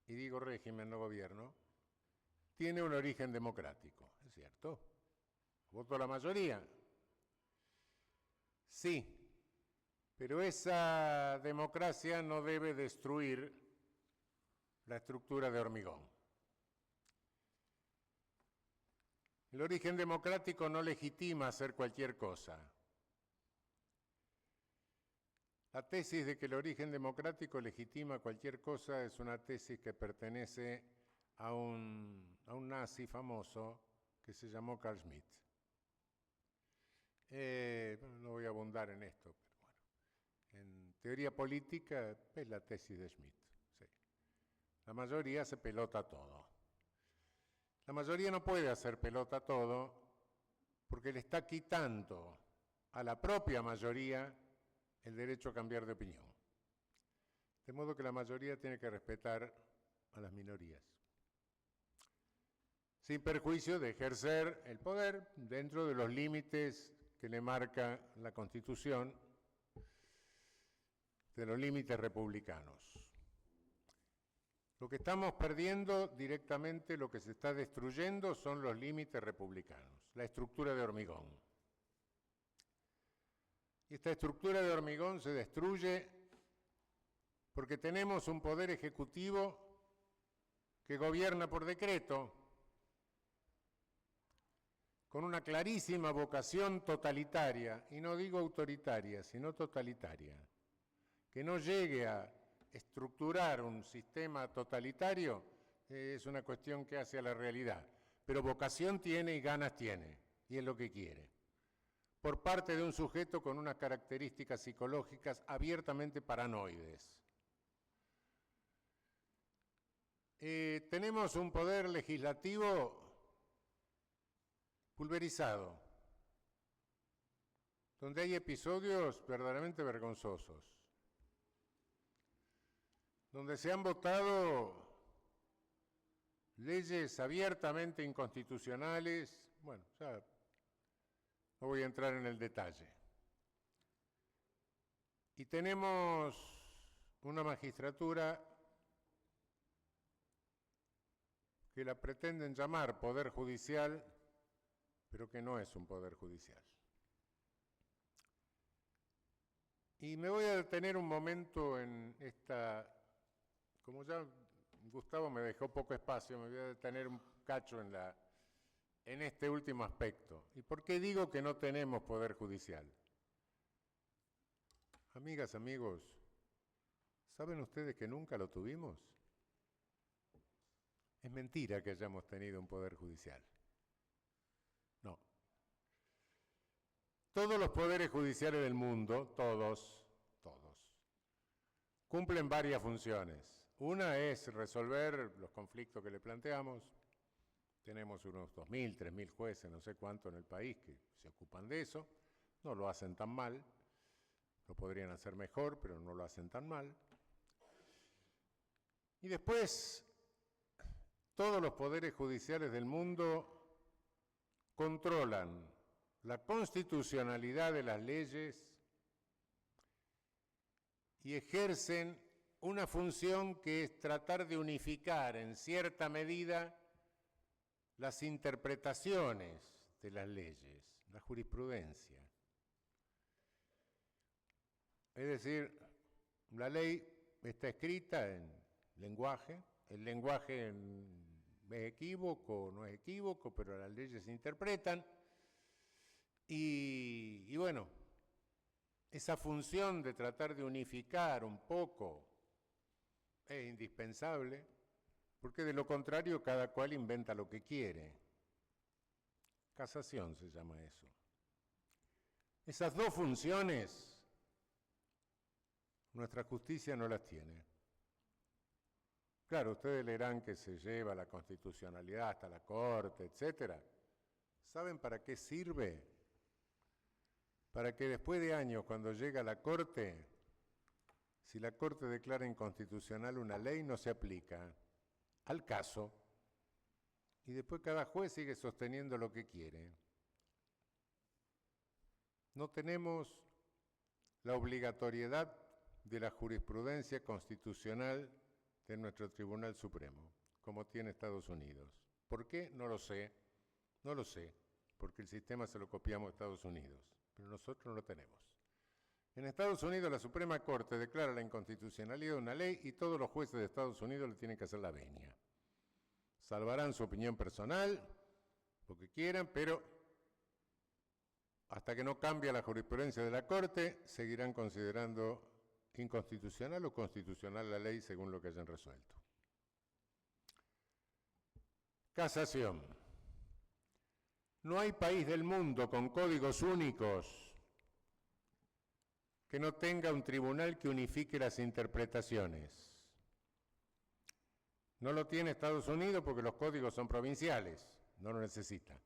y digo régimen, no gobierno, tiene un origen democrático, ¿es cierto? ¿Voto a la mayoría? Sí, pero esa democracia no debe destruir la estructura de hormigón. El origen democrático no legitima hacer cualquier cosa. La tesis de que el origen democrático legitima cualquier cosa es una tesis que pertenece a un nazi famoso que se llamó Carl Schmitt. No voy a abundar en esto, pero bueno. En teoría política es la tesis de Schmitt. Sí. La mayoría hace pelota todo. La mayoría no puede hacer pelota todo porque le está quitando a la propia mayoría el derecho a cambiar de opinión. De modo que la mayoría tiene que respetar a las minorías, sin perjuicio de ejercer el poder dentro de los límites que le marca la Constitución, de los límites republicanos. Lo que estamos perdiendo directamente, lo que se está destruyendo son los límites republicanos, la estructura de hormigón. Y esta estructura de hormigón se destruye porque tenemos un poder ejecutivo que gobierna por decreto, con una clarísima vocación totalitaria, y no digo autoritaria, sino totalitaria, que no llegue a estructurar un sistema totalitario es una cuestión que hace a la realidad, pero vocación tiene y ganas tiene, y es lo que quiere, por parte de un sujeto con unas características psicológicas abiertamente paranoides. Tenemos un poder legislativo pulverizado, donde hay episodios verdaderamente vergonzosos, donde se han votado leyes abiertamente inconstitucionales. Bueno, ya no voy a entrar en el detalle. Y tenemos una magistratura que la pretenden llamar Poder Judicial, pero que no es un Poder Judicial. Y me voy a detener un momento en esta, como ya Gustavo me dejó poco espacio, me voy a detener un cacho en este último aspecto. ¿Y por qué digo que no tenemos poder judicial? Amigas, amigos, ¿saben ustedes que nunca lo tuvimos? Es mentira que hayamos tenido un poder judicial. No. Todos los poderes judiciales del mundo, todos, cumplen varias funciones. Una es resolver los conflictos que le planteamos. Tenemos unos 2.000, 3.000 jueces, no sé cuánto en el país, que se ocupan de eso. No lo hacen tan mal. Lo podrían hacer mejor, pero no lo hacen tan mal. Y después, todos los poderes judiciales del mundo controlan la constitucionalidad de las leyes y ejercen una función que es tratar de unificar en cierta medida las interpretaciones de las leyes, la jurisprudencia. Es decir, la ley está escrita en lenguaje, el lenguaje es equívoco o no es equívoco, pero las leyes se interpretan. Y bueno, esa función de tratar de unificar un poco es indispensable, porque de lo contrario cada cual inventa lo que quiere. Casación se llama eso. Esas dos funciones nuestra justicia no las tiene. Claro, ustedes leerán que se lleva la constitucionalidad hasta la Corte, etc. ¿Saben para qué sirve? Para que después de años, cuando llega a la Corte, si la Corte declara inconstitucional una ley, no se aplica al caso. Y después cada juez sigue sosteniendo lo que quiere. No tenemos la obligatoriedad de la jurisprudencia constitucional de nuestro Tribunal Supremo, como tiene Estados Unidos. ¿Por qué? No lo sé. No lo sé, porque el sistema se lo copiamos a Estados Unidos, pero nosotros no lo tenemos. En Estados Unidos la Suprema Corte declara la inconstitucionalidad de una ley y todos los jueces de Estados Unidos le tienen que hacer la venia. Salvarán su opinión personal, lo que quieran, pero hasta que no cambie la jurisprudencia de la Corte, seguirán considerando inconstitucional o constitucional la ley según lo que hayan resuelto. Casación. No hay país del mundo con códigos únicos que no tenga un tribunal que unifique las interpretaciones. No lo tiene Estados Unidos porque los códigos son provinciales, no lo necesita.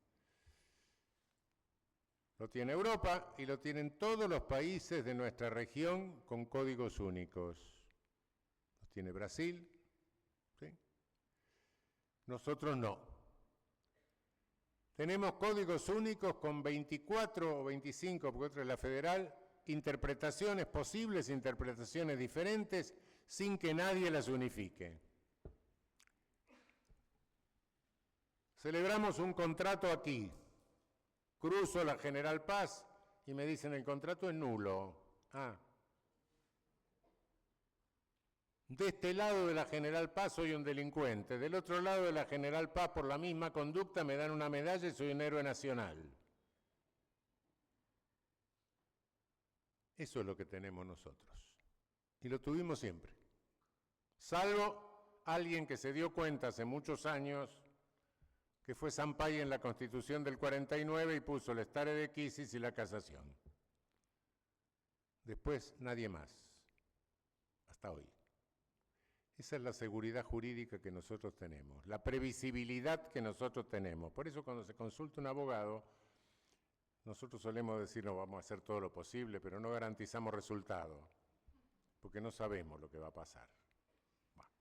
Lo tiene Europa y lo tienen todos los países de nuestra región con códigos únicos. Lo tiene Brasil, ¿sí? Nosotros no. Tenemos códigos únicos con 24 o 25, porque otra es la federal, interpretaciones posibles, interpretaciones diferentes, sin que nadie las unifique. Celebramos un contrato aquí. Cruzo la General Paz y me dicen el contrato es nulo. De este lado de la General Paz soy un delincuente, del otro lado de la General Paz por la misma conducta me dan una medalla y soy un héroe nacional. Eso es lo que tenemos nosotros. Y lo tuvimos siempre. Salvo alguien que se dio cuenta hace muchos años que fue Sampaio en la Constitución del 49 y puso el stare decisis y la casación. Después nadie más, hasta hoy. Esa es la seguridad jurídica que nosotros tenemos, la previsibilidad que nosotros tenemos. Por eso cuando se consulta un abogado, nosotros solemos decir, no, vamos a hacer todo lo posible, pero no garantizamos resultado, porque no sabemos lo que va a pasar. Bueno.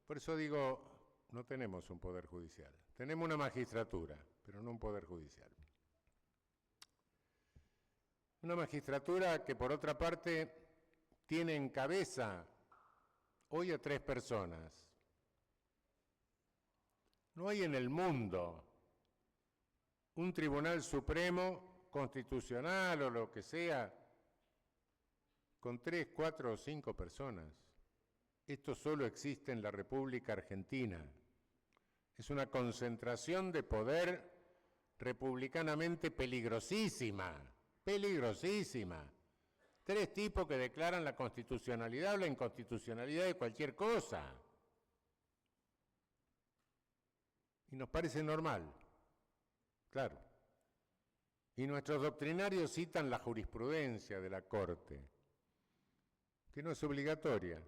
Por eso digo, no tenemos un poder judicial. Tenemos una magistratura, pero no un poder judicial. Una magistratura que, por otra parte, tiene en cabeza hoy a 3 personas. No hay en el mundo un Tribunal Supremo constitucional o lo que sea, con 3, 4 o 5 personas. Esto solo existe en la República Argentina. Es una concentración de poder republicanamente peligrosísima, peligrosísima. 3 tipos que declaran la constitucionalidad o la inconstitucionalidad de cualquier cosa. Y nos parece normal, claro. Y nuestros doctrinarios citan la jurisprudencia de la Corte, que no es obligatoria.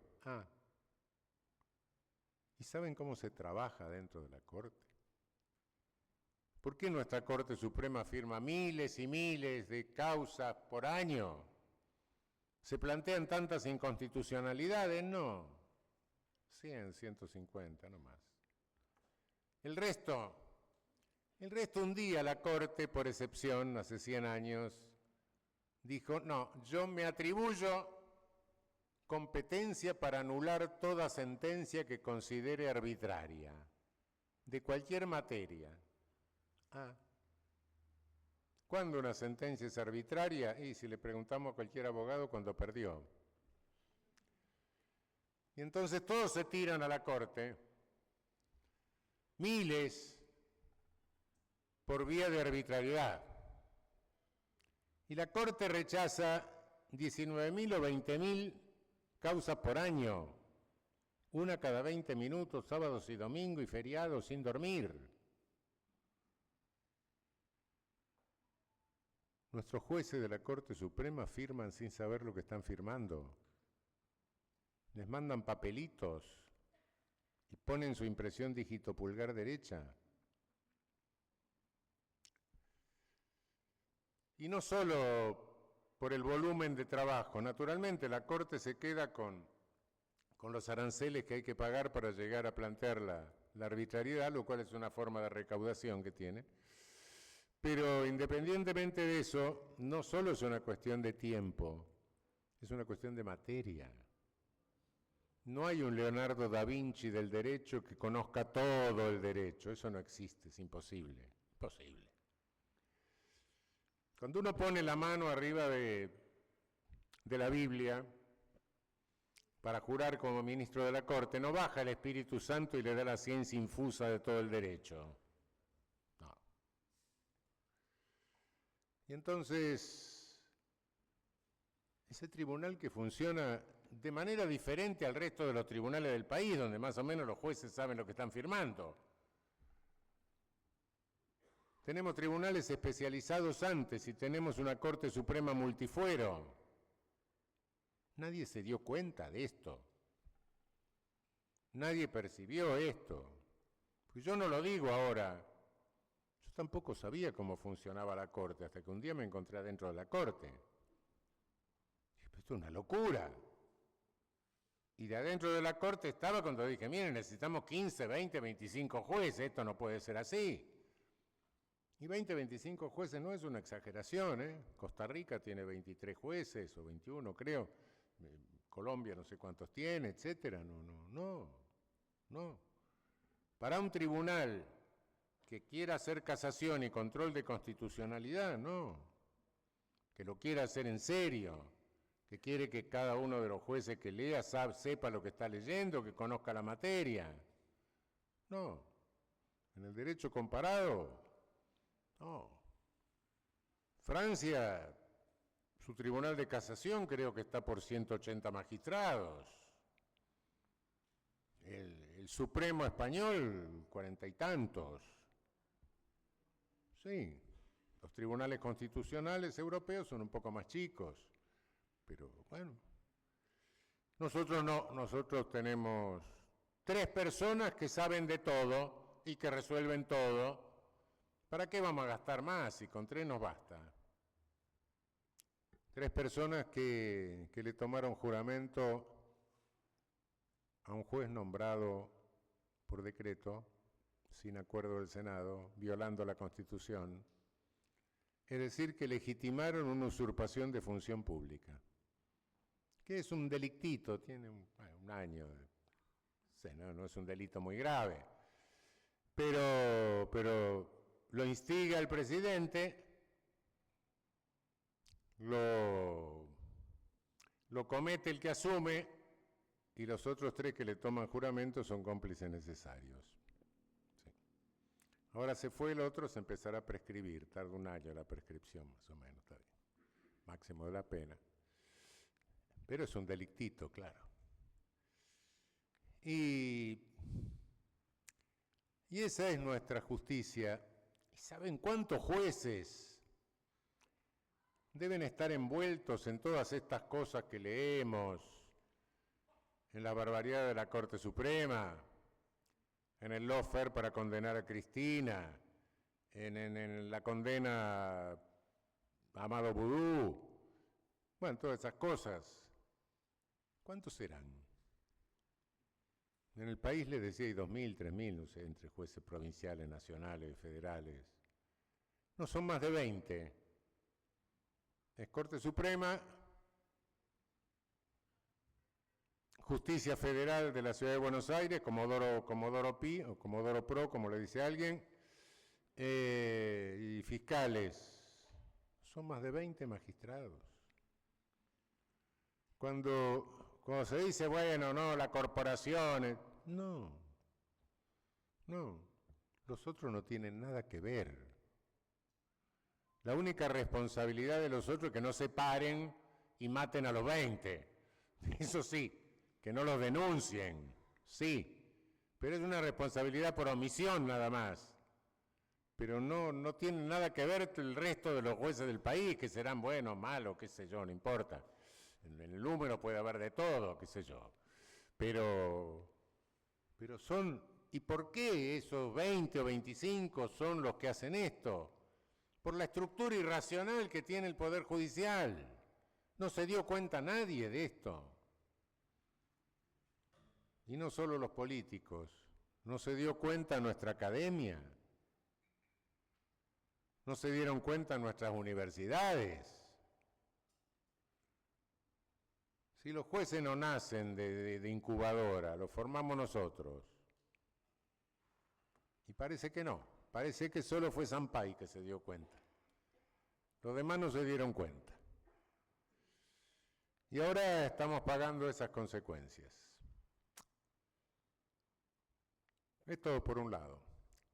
¿Y saben cómo se trabaja dentro de la Corte? ¿Por qué nuestra Corte Suprema firma miles y miles de causas por año? ¿Se plantean tantas inconstitucionalidades? No. 100, 150, no más. El resto un día la Corte, por excepción, hace 100 años, dijo, no, yo me atribuyo competencia para anular toda sentencia que considere arbitraria, de cualquier materia. ¿Cuándo una sentencia es arbitraria? Y si le preguntamos a cualquier abogado, cuando perdió. Y entonces todos se tiran a la Corte, miles, por vía de arbitrariedad. Y la Corte rechaza 19.000 o 20.000 causas por año, una cada 20 minutos, sábados y domingos y feriados sin dormir. Nuestros jueces de la Corte Suprema firman sin saber lo que están firmando. Les mandan papelitos y ponen su impresión dígito pulgar derecha. Y no solo por el volumen de trabajo. Naturalmente, la Corte se queda con los aranceles que hay que pagar para llegar a plantear la arbitrariedad, lo cual es una forma de recaudación que tiene. Pero independientemente de eso, no solo es una cuestión de tiempo, es una cuestión de materia. No hay un Leonardo da Vinci del derecho que conozca todo el derecho, eso no existe, es imposible, imposible. Cuando uno pone la mano arriba de la Biblia para jurar como ministro de la Corte, no baja el Espíritu Santo y le da la ciencia infusa de todo el derecho. No. Y entonces, ese tribunal que funciona de manera diferente al resto de los tribunales del país, donde más o menos los jueces saben lo que están firmando. Tenemos tribunales especializados antes y tenemos una Corte Suprema multifuero. Nadie se dio cuenta de esto. Nadie percibió esto. Pues yo no lo digo ahora. Yo tampoco sabía cómo funcionaba la Corte, hasta que un día me encontré adentro de la Corte. Esto es una locura. Y de adentro de la Corte estaba cuando dije, miren, necesitamos 15, 20, 25 jueces, esto no puede ser así. Y 20, 25 jueces no es una exageración, ¿eh? Costa Rica tiene 23 jueces, o 21 creo, Colombia no sé cuántos tiene, etcétera. No. Para un tribunal que quiera hacer casación y control de constitucionalidad, no. Que lo quiera hacer en serio, que quiere que cada uno de los jueces que lea sepa lo que está leyendo, que conozca la materia. No. En el derecho comparado, no. Francia, su tribunal de casación creo que está por 180 magistrados. El Supremo español, 40 y tantos. Sí, los tribunales constitucionales europeos son un poco más chicos, pero bueno. Nosotros no, nosotros tenemos 3 personas que saben de todo y que resuelven todo. ¿Para qué vamos a gastar más si con 3 nos basta? 3 personas que le tomaron juramento a un juez nombrado por decreto, sin acuerdo del Senado, violando la Constitución, es decir, que legitimaron una usurpación de función pública, que es un delictito, tiene un año, no es un delito muy grave, pero lo instiga el presidente lo comete el que asume y los otros 3 que le toman juramento son cómplices necesarios. Sí. Ahora se fue el otro, se empezará a prescribir, tarda 1 año la prescripción más o menos, está bien. Máximo de la pena. Pero es un delictito, claro. Y esa es nuestra justicia. ¿Y saben cuántos jueces deben estar envueltos en todas estas cosas que leemos, en la barbaridad de la Corte Suprema, en el lawfare para condenar a Cristina, en la condena a Amado Vudú, bueno, todas esas cosas? ¿Cuántos serán? En el país les decía hay 2.000, 3.000, no sé, entre jueces provinciales, nacionales, federales. No son más de 20. Es Corte Suprema, Justicia Federal de la Ciudad de Buenos Aires, Comodoro Pi, o Comodoro Pro, como le dice alguien, y fiscales. Son más de 20 magistrados. Cuando se dice, bueno, no, la corporación, no, los otros no tienen nada que ver. La única responsabilidad de los otros es que no se paren y maten a los 20. Eso sí, que no los denuncien, sí, pero es una responsabilidad por omisión nada más. Pero no tiene nada que ver el resto de los jueces del país, que serán buenos, malos, qué sé yo, no importa. En el número puede haber de todo, qué sé yo. Pero son, ¿y por qué esos 20 o 25 son los que hacen esto? Por la estructura irracional que tiene el Poder Judicial. No se dio cuenta nadie de esto. Y no solo los políticos, no se dio cuenta nuestra academia, no se dieron cuenta nuestras universidades. Si los jueces no nacen de incubadora, los formamos nosotros. Y parece que no, parece que solo fue Sampaio que se dio cuenta. Los demás no se dieron cuenta. Y ahora estamos pagando esas consecuencias. Esto por un lado.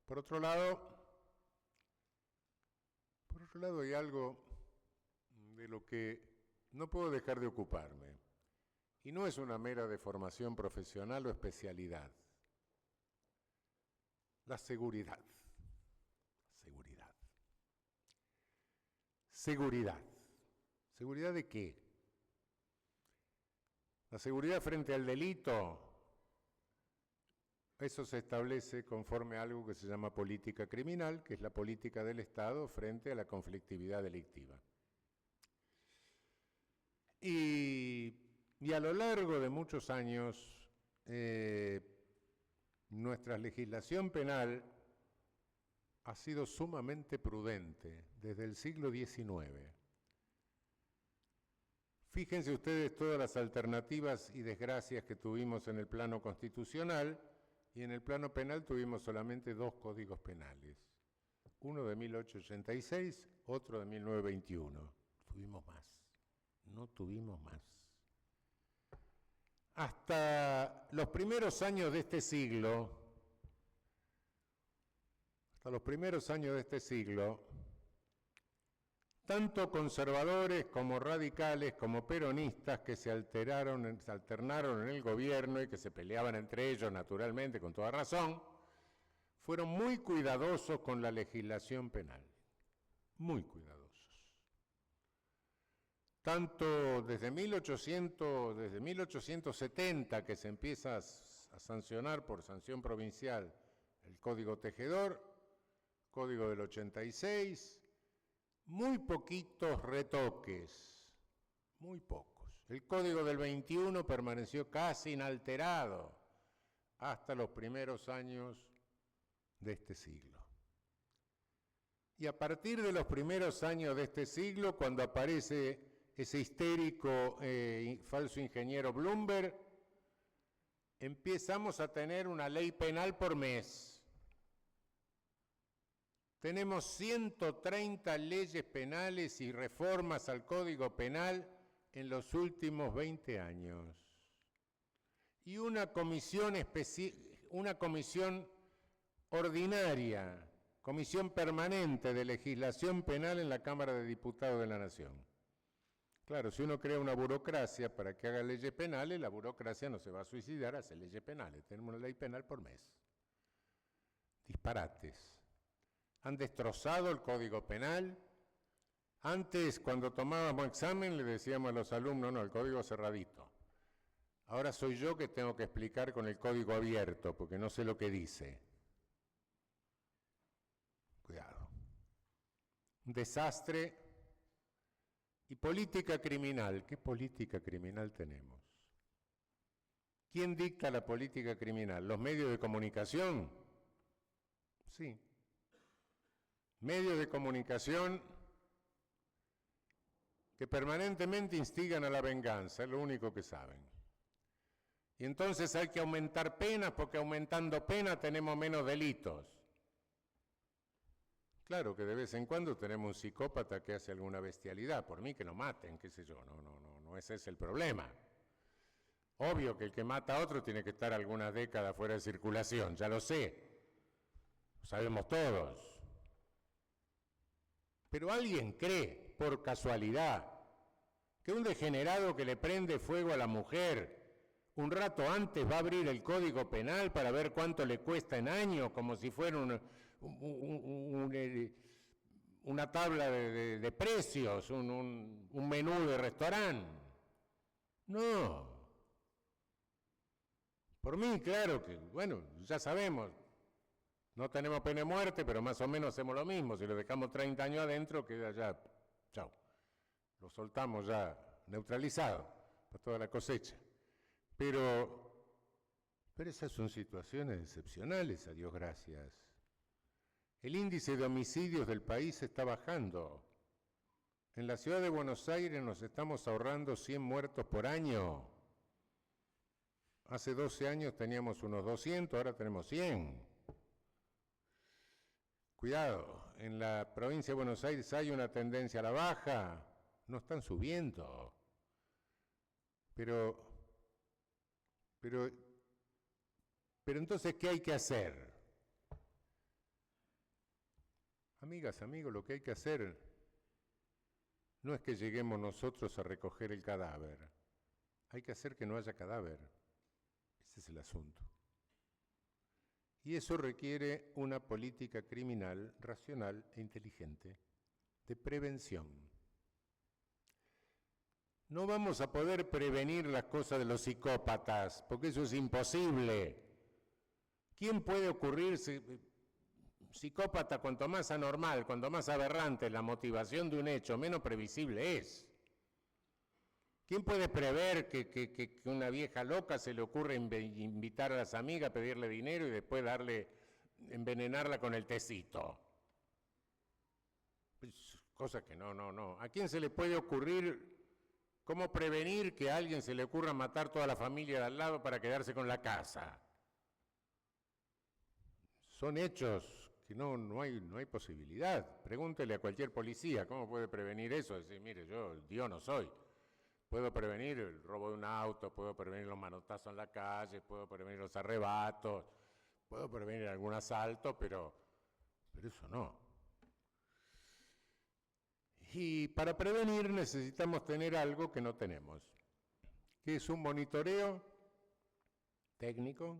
Por otro lado hay algo de lo que no puedo dejar de ocuparme. Y no es una mera deformación profesional o especialidad. La seguridad. Seguridad. ¿Seguridad de qué? La seguridad frente al delito, eso se establece conforme a algo que se llama política criminal, que es la política del Estado frente a la conflictividad delictiva. Y a lo largo de muchos años, nuestra legislación penal ha sido sumamente prudente desde el siglo XIX. Fíjense ustedes todas las alternativas y desgracias que tuvimos en el plano constitucional, y en el plano penal tuvimos solamente 2 códigos penales. Uno de 1886, otro de 1921. Tuvimos más, no tuvimos más. Hasta los primeros años de este siglo, tanto conservadores como radicales como peronistas que se alternaron en el gobierno y que se peleaban entre ellos, naturalmente, con toda razón, fueron muy cuidadosos con la legislación penal, muy cuidadosos. Tanto desde 1870, que se empieza a sancionar por sanción provincial el Código Tejedor, Código del 86, muy poquitos retoques, muy pocos. El Código del 21 permaneció casi inalterado hasta los primeros años de este siglo. Y a partir de los primeros años de este siglo, cuando aparece ese histérico falso ingeniero Bloomberg, empezamos a tener una ley penal por mes. tenemos 130 leyes penales y reformas al Código Penal en los últimos 20 años. Y una comisión ordinaria, comisión permanente de legislación penal en la Cámara de Diputados de la Nación. Claro, si uno crea una burocracia para que haga leyes penales, la burocracia no se va a suicidar, hace leyes penales. Tenemos una ley penal por mes. Disparates. Han destrozado el Código Penal. Antes, cuando tomábamos examen, le decíamos a los alumnos, no, el código cerradito. Ahora soy yo que tengo que explicar con el código abierto, porque no sé lo que dice. Cuidado. Un desastre. Y política criminal. ¿Qué política criminal tenemos? ¿Quién dicta la política criminal? ¿Los medios de comunicación? Sí. Medios de comunicación que permanentemente instigan a la venganza, es lo único que saben. Y entonces hay que aumentar penas, porque aumentando penas tenemos menos delitos. Claro que de vez en cuando tenemos un psicópata que hace alguna bestialidad, por mí que lo maten, qué sé yo, no ese es el problema. Obvio que el que mata a otro tiene que estar algunas décadas fuera de circulación, ya lo sé, lo sabemos todos. Pero ¿alguien cree, por casualidad, que un degenerado que le prende fuego a la mujer un rato antes va a abrir el Código Penal para ver cuánto le cuesta en año, como si fuera una tabla de precios, un menú de restaurante? No. Por mí, claro que, bueno, ya sabemos, no tenemos pena de muerte, pero más o menos hacemos lo mismo. Si lo dejamos 30 años adentro, queda ya, chao. Lo soltamos ya neutralizado para toda la cosecha. Pero esas son situaciones excepcionales, a Dios gracias. El índice de homicidios del país está bajando. En la ciudad de Buenos Aires nos estamos ahorrando 100 muertos por año. Hace 12 años teníamos unos 200, ahora tenemos 100. Cuidado, en la provincia de Buenos Aires hay una tendencia a la baja, no están subiendo. Pero entonces, ¿qué hay que hacer? Amigas, amigos, lo que hay que hacer no es que lleguemos nosotros a recoger el cadáver. Hay que hacer que no haya cadáver. Ese es el asunto. Y eso requiere una política criminal racional e inteligente de prevención. No vamos a poder prevenir las cosas de los psicópatas, porque eso es imposible. ¿Quién puede ocurrirse? Psicópata, cuanto más anormal, cuanto más aberrante la motivación de un hecho, menos previsible es. ¿Quién puede prever que una vieja loca se le ocurre invitar a las amigas, pedirle dinero y después envenenarla con el tecito? Pues, cosa que no. ¿A quién se le puede ocurrir cómo prevenir que a alguien se le ocurra matar toda la familia de al lado para quedarse con la casa? Son hechos que no hay posibilidad. Pregúntele a cualquier policía, ¿cómo puede prevenir eso? Decir, mire, yo Dios no soy. Puedo prevenir el robo de un auto, puedo prevenir los manotazos en la calle, puedo prevenir los arrebatos, puedo prevenir algún asalto, pero eso no. Y para prevenir necesitamos tener algo que no tenemos, que es un monitoreo técnico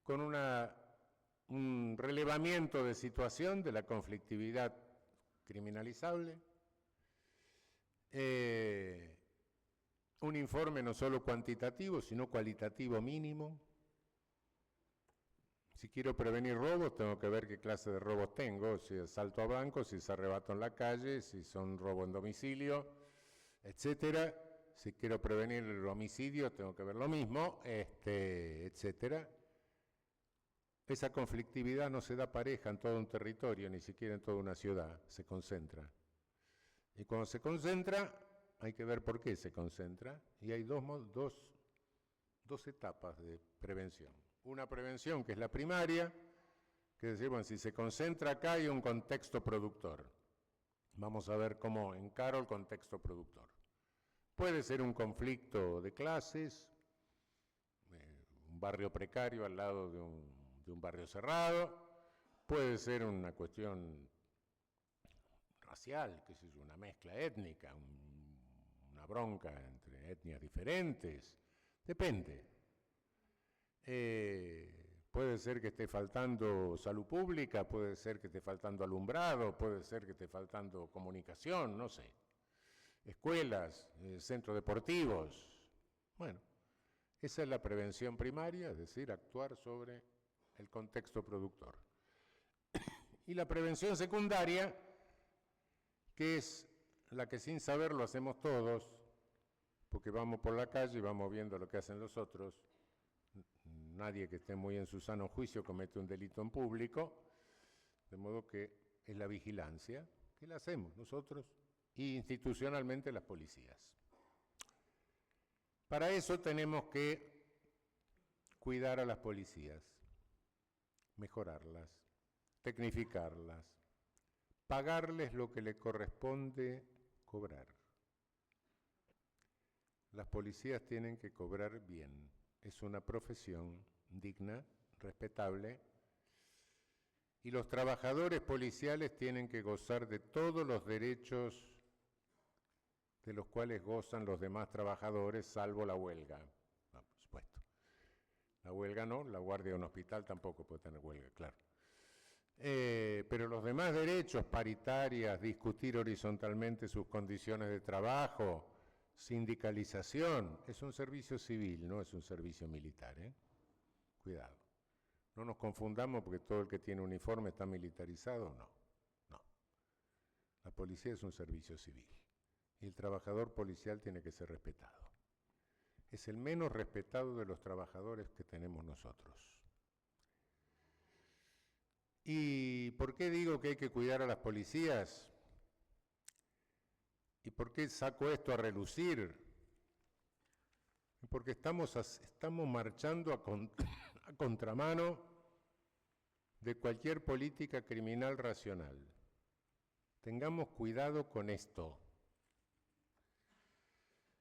con un relevamiento de situación de la conflictividad criminalizable, un informe no solo cuantitativo, sino cualitativo mínimo. Si quiero prevenir robos, tengo que ver qué clase de robos tengo, si es asalto a bancos, si es arrebato en la calle, si son robo en domicilio, etcétera. Si quiero prevenir el homicidio, tengo que ver lo mismo, etcétera. Esa conflictividad no se da pareja en todo un territorio, ni siquiera en toda una ciudad, se concentra. Y cuando se concentra, hay que ver por qué se concentra, y hay dos etapas de prevención. Una prevención que es la primaria, Que decir, bueno, si se concentra acá hay un contexto productor. Vamos a ver cómo encaro el contexto productor. Puede ser un conflicto de clases, un barrio precario al lado de un barrio cerrado, puede ser una cuestión racial, qué sé yo, una mezcla étnica, una bronca entre etnias diferentes, depende. Puede ser que esté faltando salud pública, puede ser que esté faltando alumbrado, puede ser que esté faltando comunicación, no sé. Escuelas, centros deportivos. Bueno, esa es la prevención primaria, es decir, actuar sobre el contexto productor. Y la prevención secundaria, que es la que sin saberlo hacemos todos, porque vamos por la calle y vamos viendo lo que hacen los otros. Nadie que esté muy en su sano juicio comete un delito en público, de modo que es la vigilancia, que la hacemos nosotros y institucionalmente las policías. Para eso tenemos que cuidar a las policías, mejorarlas, tecnificarlas, pagarles lo que le corresponde cobrar. Las policías tienen que cobrar bien. Es una profesión digna, respetable, y los trabajadores policiales tienen que gozar de todos los derechos de los cuales gozan los demás trabajadores, salvo la huelga. No, por supuesto. La huelga no, la guardia de un hospital tampoco puede tener huelga, claro. Pero los demás derechos, paritarias, discutir horizontalmente sus condiciones de trabajo, sindicalización, es un servicio civil, no es un servicio militar, ¿eh? Cuidado. No nos confundamos porque todo el que tiene uniforme está militarizado, no. La policía es un servicio civil y el trabajador policial tiene que ser respetado. Es el menos respetado de los trabajadores que tenemos nosotros. ¿Y por qué digo que hay que cuidar a las policías? ¿Y por qué saco esto a relucir? Porque estamos marchando a contramano de cualquier política criminal racional. Tengamos cuidado con esto.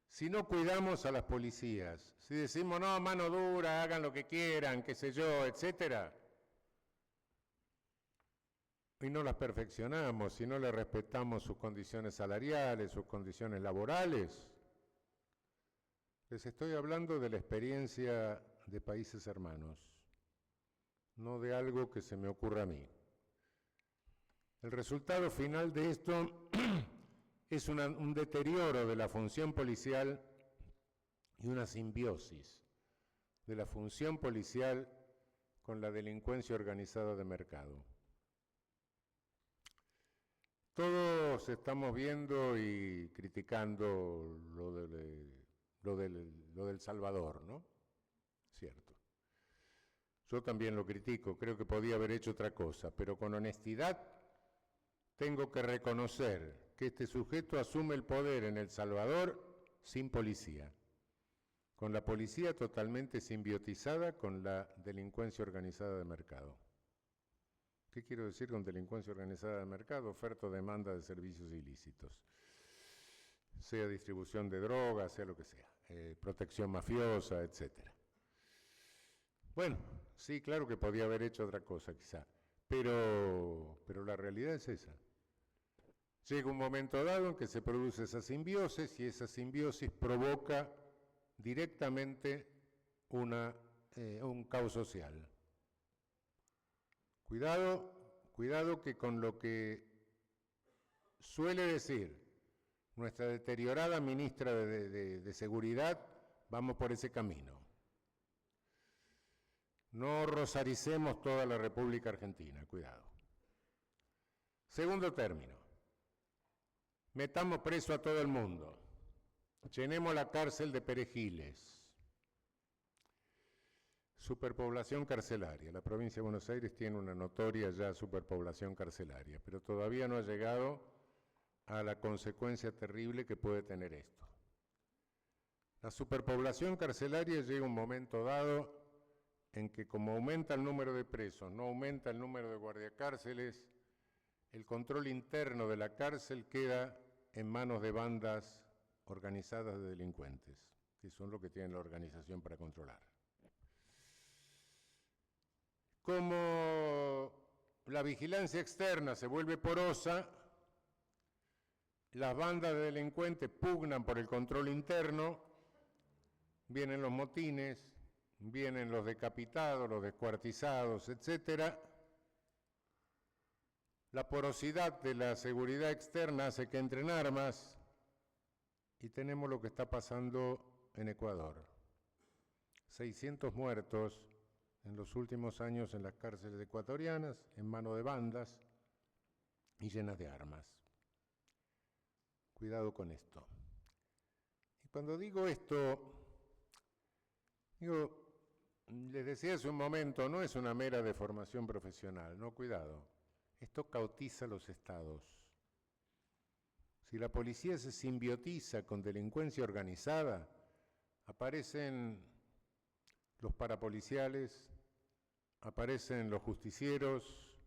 Si no cuidamos a las policías, si decimos, no, mano dura, hagan lo que quieran, qué sé yo, etcétera, y no las perfeccionamos, si no le respetamos sus condiciones salariales, sus condiciones laborales. Les estoy hablando de la experiencia de países hermanos, no de algo que se me ocurra a mí. El resultado final de esto es un deterioro de la función policial y una simbiosis de la función policial con la delincuencia organizada de mercado. Todos estamos viendo y criticando lo del Salvador, ¿no? Cierto. Yo también lo critico, creo que podía haber hecho otra cosa, pero con honestidad tengo que reconocer que este sujeto asume el poder en El Salvador sin policía, con la policía totalmente simbiotizada con la delincuencia organizada de mercado. ¿Qué quiero decir con delincuencia organizada de mercado? Oferta o demanda de servicios ilícitos, sea distribución de drogas, sea lo que sea, protección mafiosa, etc. Bueno, sí, claro que podía haber hecho otra cosa quizá, pero la realidad es esa. Llega un momento dado en que se produce esa simbiosis y esa simbiosis provoca directamente un caos social. Cuidado que con lo que suele decir nuestra deteriorada ministra de Seguridad, vamos por ese camino. No rosaricemos toda la República Argentina, cuidado. Segundo término, metamos preso a todo el mundo, llenemos la cárcel de perejiles. Superpoblación carcelaria. La provincia de Buenos Aires tiene una notoria ya superpoblación carcelaria, pero todavía no ha llegado a la consecuencia terrible que puede tener esto. La superpoblación carcelaria llega a un momento dado en que como aumenta el número de presos, no aumenta el número de guardiacárceles, el control interno de la cárcel queda en manos de bandas organizadas de delincuentes, que son lo que tienen la organización para controlar. Como la vigilancia externa se vuelve porosa, las bandas de delincuentes pugnan por el control interno, vienen los motines, vienen los decapitados, los descuartizados, etc. La porosidad de la seguridad externa hace que entren armas y tenemos lo que está pasando en Ecuador. 600 muertos en los últimos años en las cárceles ecuatorianas, en manos de bandas y llenas de armas. Cuidado con esto. Y cuando digo esto, les decía hace un momento, no es una mera deformación profesional, no, cuidado. Esto cautiza a los estados. Si la policía se simbiotiza con delincuencia organizada, aparecen los parapoliciales, aparecen los justicieros,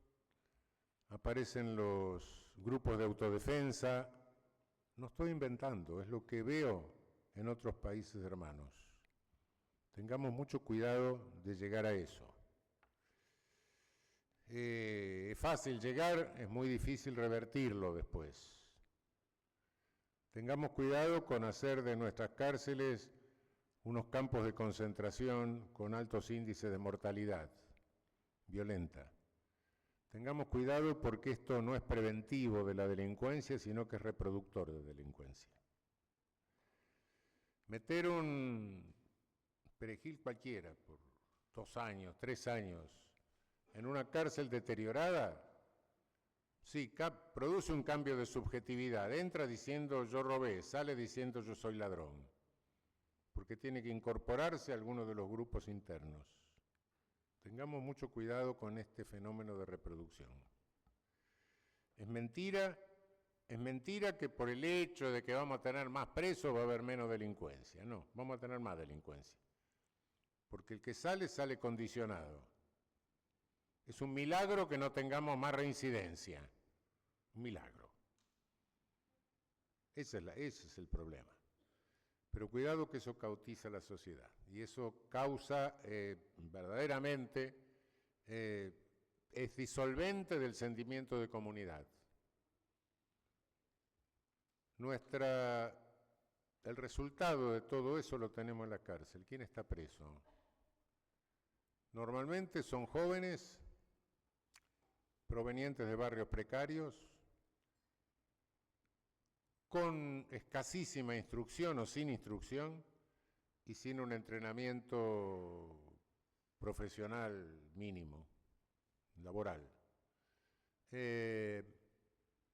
aparecen los grupos de autodefensa. No estoy inventando, es lo que veo en otros países hermanos. Tengamos mucho cuidado de llegar a eso. Es fácil llegar, es muy difícil revertirlo después. Tengamos cuidado con hacer de nuestras cárceles unos campos de concentración con altos índices de mortalidad violenta. Tengamos cuidado porque esto no es preventivo de la delincuencia, sino que es reproductor de delincuencia. Meter un perejil cualquiera por 2 años, 3 años, en una cárcel deteriorada, sí, produce un cambio de subjetividad. Entra diciendo yo robé, sale diciendo yo soy ladrón, porque tiene que incorporarse a alguno de los grupos internos. Tengamos mucho cuidado con este fenómeno de reproducción. Es mentira que por el hecho de que vamos a tener más presos va a haber menos delincuencia. No, vamos a tener más delincuencia. Porque el que sale, sale condicionado. Es un milagro que no tengamos más reincidencia. Un milagro. Ese es el problema. Pero cuidado que eso cautiza a la sociedad. Y eso causa verdaderamente, es disolvente del sentimiento de comunidad. El resultado de todo eso lo tenemos en la cárcel. ¿Quién está preso? Normalmente son jóvenes provenientes de barrios precarios, con escasísima instrucción o sin instrucción y sin un entrenamiento profesional mínimo, laboral. Ese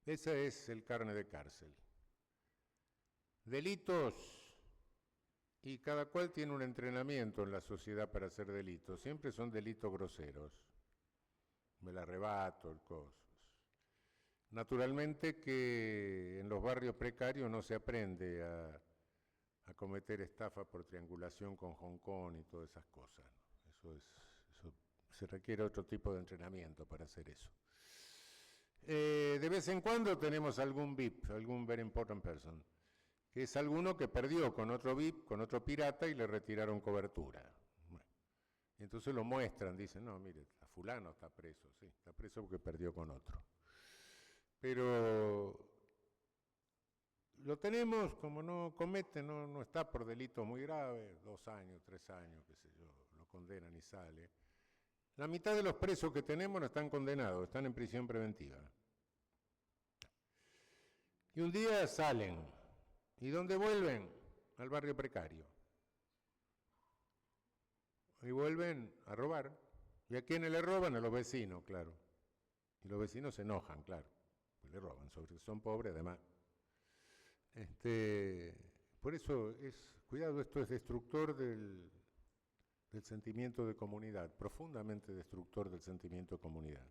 es el carne de cárcel. Delitos, y cada cual tiene un entrenamiento en la sociedad para hacer delitos, siempre son delitos groseros. Me la arrebato, el coso. Naturalmente que en los barrios precarios no se aprende a cometer estafa por triangulación con Hong Kong y todas esas cosas. Eso se requiere otro tipo de entrenamiento para hacer eso. De vez en cuando tenemos algún VIP, algún Very Important Person, que es alguno que perdió con otro VIP, con otro pirata y le retiraron cobertura. Bueno, y entonces lo muestran, dicen, no, mire, a fulano está preso, sí, está preso porque perdió con otro. Pero lo tenemos, como no comete, no está por delitos muy graves, 2 años, 3 años, qué sé yo, lo condenan y sale. La mitad de los presos que tenemos no están condenados, están en prisión preventiva. Y un día salen. ¿Y dónde vuelven? Al barrio precario. Y vuelven a robar. ¿Y a quiénes le roban? A los vecinos, claro. Y los vecinos se enojan, claro. Pues le roban, sobre que son pobres además. Por eso, cuidado, esto es destructor del sentimiento de comunidad, profundamente destructor del sentimiento de comunidad.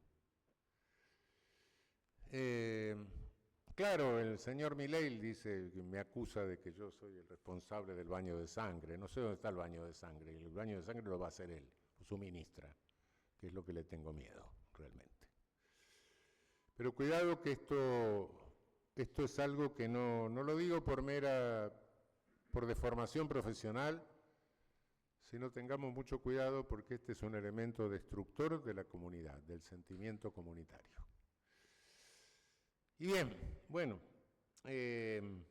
Claro, el señor Milei dice que me acusa de que yo soy el responsable del baño de sangre. No sé dónde está el baño de sangre, el baño de sangre lo va a hacer él. suministra, que es lo que le tengo miedo, realmente. Pero cuidado que esto es algo que no lo digo por deformación profesional, sino tengamos mucho cuidado porque este es un elemento destructor de la comunidad, del sentimiento comunitario. Y bien, bueno, el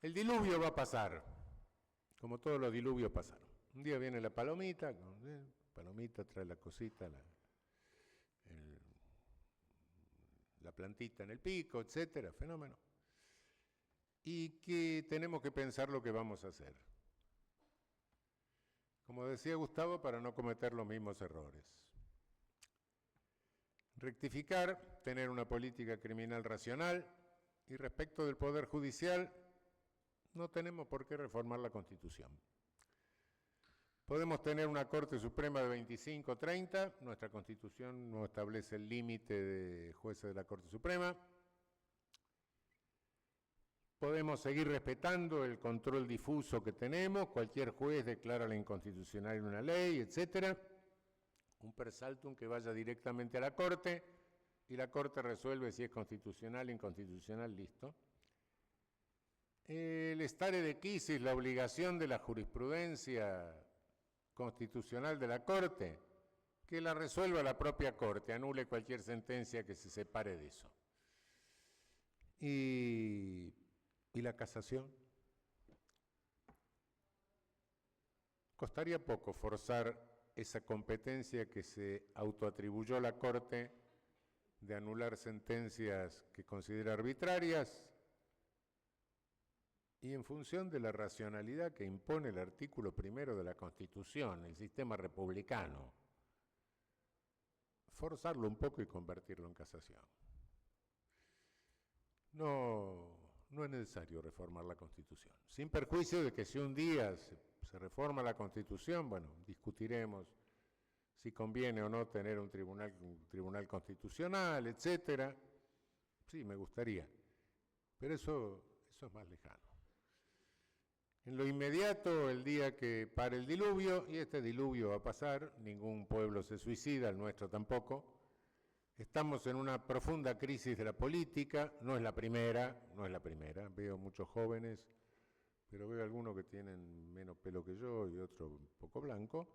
diluvio va a pasar, como todos los diluvios pasaron. Un día viene la palomita, palomita trae la cosita, la plantita en el pico, etcétera, fenómeno. Y que tenemos que pensar lo que vamos a hacer. Como decía Gustavo, para no cometer los mismos errores. Rectificar, tener una política criminal racional, y respecto del Poder Judicial, no tenemos por qué reformar la Constitución. Podemos tener una Corte Suprema de 25 o 30, nuestra Constitución no establece el límite de jueces de la Corte Suprema. Podemos seguir respetando el control difuso que tenemos, cualquier juez declara la inconstitucional en una ley, etc. Un per saltum que vaya directamente a la Corte y la Corte resuelve si es constitucional, inconstitucional, listo. El stare decisis, la obligación de la jurisprudencia constitucional de la Corte, que la resuelva la propia Corte, anule cualquier sentencia que se separe de eso. ¿Y la casación? Costaría poco forzar esa competencia que se autoatribuyó la Corte de anular sentencias que considera arbitrarias, y en función de la racionalidad que impone el artículo 1 de la Constitución, el sistema republicano, forzarlo un poco y convertirlo en casación. No es necesario reformar la Constitución, sin perjuicio de que si un día se reforma la Constitución, bueno, discutiremos si conviene o no tener un tribunal constitucional, etcétera. Sí, me gustaría, pero eso es más lejano. En lo inmediato, el día que pare el diluvio, y este diluvio va a pasar, ningún pueblo se suicida, el nuestro tampoco. Estamos en una profunda crisis de la política, no es la primera, veo muchos jóvenes, pero veo algunos que tienen menos pelo que yo y otro un poco blanco.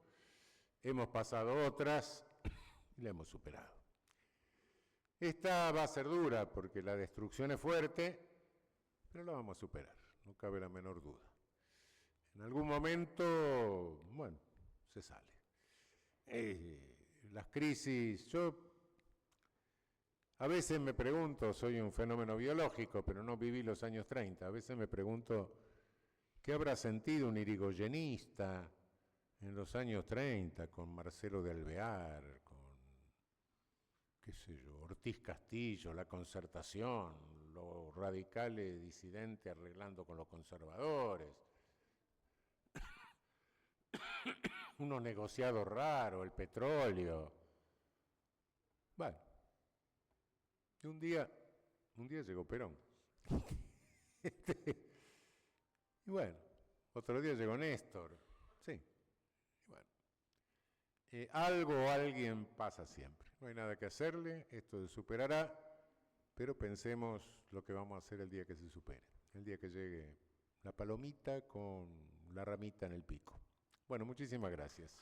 Hemos pasado otras y la hemos superado. Esta va a ser dura porque la destrucción es fuerte, pero la vamos a superar, no cabe la menor duda. En algún momento, bueno, se sale. Las crisis, yo a veces me pregunto, soy un fenómeno biológico, pero no viví los años 30, a veces me pregunto qué habrá sentido un irigoyenista en los años 30 con Marcelo de Alvear, con, qué sé yo, Ortiz Castillo, la Concertación, los radicales disidentes arreglando con los conservadores, unos negociados raros, el petróleo. Bueno, y un día llegó Perón. Y bueno, otro día llegó Néstor. Sí, bueno. Algo o alguien pasa siempre. No hay nada que hacerle, esto se superará, pero pensemos lo que vamos a hacer el día que se supere. El día que llegue la palomita con la ramita en el pico. Bueno, muchísimas gracias.